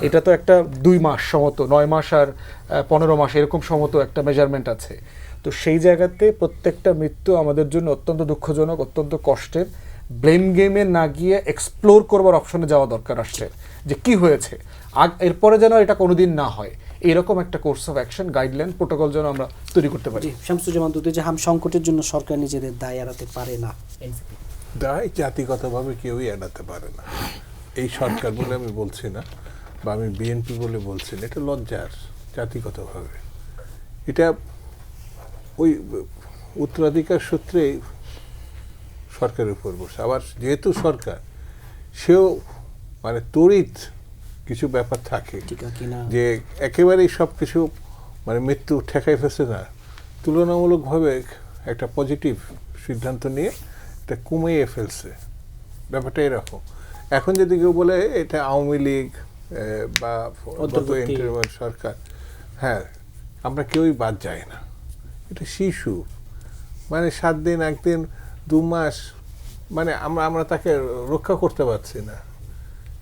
এটা তো একটা 2 মাস সমত, 9 মাস আর 15 মাস এরকম সমত একটা মেজারমেন্ট আছে। তো সেই জায়গাতে প্রত্যেকটা মৃত্যু আমাদের জন্য অত্যন্ত দুঃখজনক, অত্যন্ত কষ্টের। ব্লেম গেমে না গিয়ে এক্সপ্লোর করবার অপশনে যাওয়া দরকার রাষ্ট্রের, যে কি হয়েছে এরপরে যেন এটা কোনোদিন না হয়, এরকম একটা course of action, guideline, protocol যেন আমরা তৈরি করতে পারি। জি, শামসুজ্জামান দুদু, যে হাম সংকটের জন্য সরকার নিজেদের দায় এড়াতে পারে না, দায় জাতিগতভাবে কেউই এড়াতে পারে না। এই সরকার বলে আমি বলছি না, বা আমি বিএনপি বলে বলছি না, এটা লজ্জার জাতিগতভাবে। এটা ওই উত্তরাধিকার সূত্রে সরকারের উপর বসে, আবার যেহেতু সরকার, সেও মানে তড়িৎ কিছু ব্যাপার থাকে যে একেবারেই সব কিছু মানে মৃত্যু ঠেকাই ফেলছে না, তুলনামূলকভাবে একটা পজিটিভ সিদ্ধান্ত নিয়ে এটা কমিয়ে ফেলছে। ব্যাপারটা এরকম। এখন যদি কেউ বলে এটা আওয়ামী লীগ বা সরকার, হ্যাঁ, আমরা কেউই বাদ যায় না। এটা শিশু, মানে 7 দিন, 1 দিন, 2 মাস, মানে আমরা তাকে রক্ষা করতে পারছি না।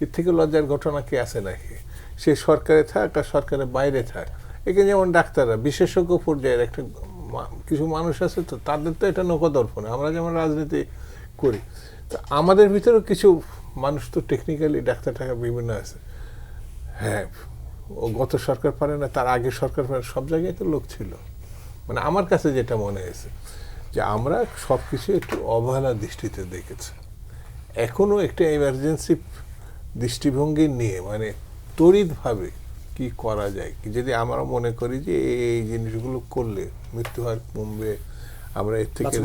এর থেকে লজ্জার ঘটনা কি আছে নাকি? সে সরকারে থাক আর সরকারের বাইরে থাক। এখানে যেমন ডাক্তাররা বিশেষজ্ঞ পর্যায়ের একটা কিছু মানুষ আছে, তো তাদের তো এটা নৌকাদর্পণে। আমরা যেমন রাজনীতি করি, তো আমাদের ভিতরেও কিছু মানুষ তো টেকনিক্যালি ডাক্তার টাকা বিভিন্ন আছে। হ্যাঁ, ও গত সরকার পারে না, তার আগে সরকার পারে, সব জায়গায় তো লোক ছিল। মানে আমার কাছে যেটা মনে হয়েছে যে আমরা সব কিছু একটু অবহেলা দৃষ্টিতে দেখেছি। এখনও একটা এমার্জেন্সি দৃষ্টিভঙ্গি নিয়ে, মানে তড়িৎভাবে কি করা যায়, যদি আমরা মনে করি যে এই জিনিসগুলো করলে মৃত্যুহার কমবে, আমরা এর থেকে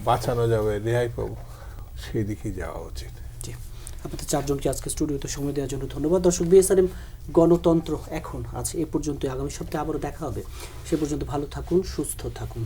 বাঁচানো যাবে, রেহাই পাবো, সেই দিকে যাওয়া উচিত। আপনাদের 4 জনকে আজকে স্টুডিওতে সময় দেওয়ার জন্য ধন্যবাদ। দর্শক, বিএসআরএম গণতন্ত্র এখন আজ এ পর্যন্ত, আগামী সপ্তাহে আবারও দেখা হবে। সে পর্যন্ত ভালো থাকুন, সুস্থ থাকুন।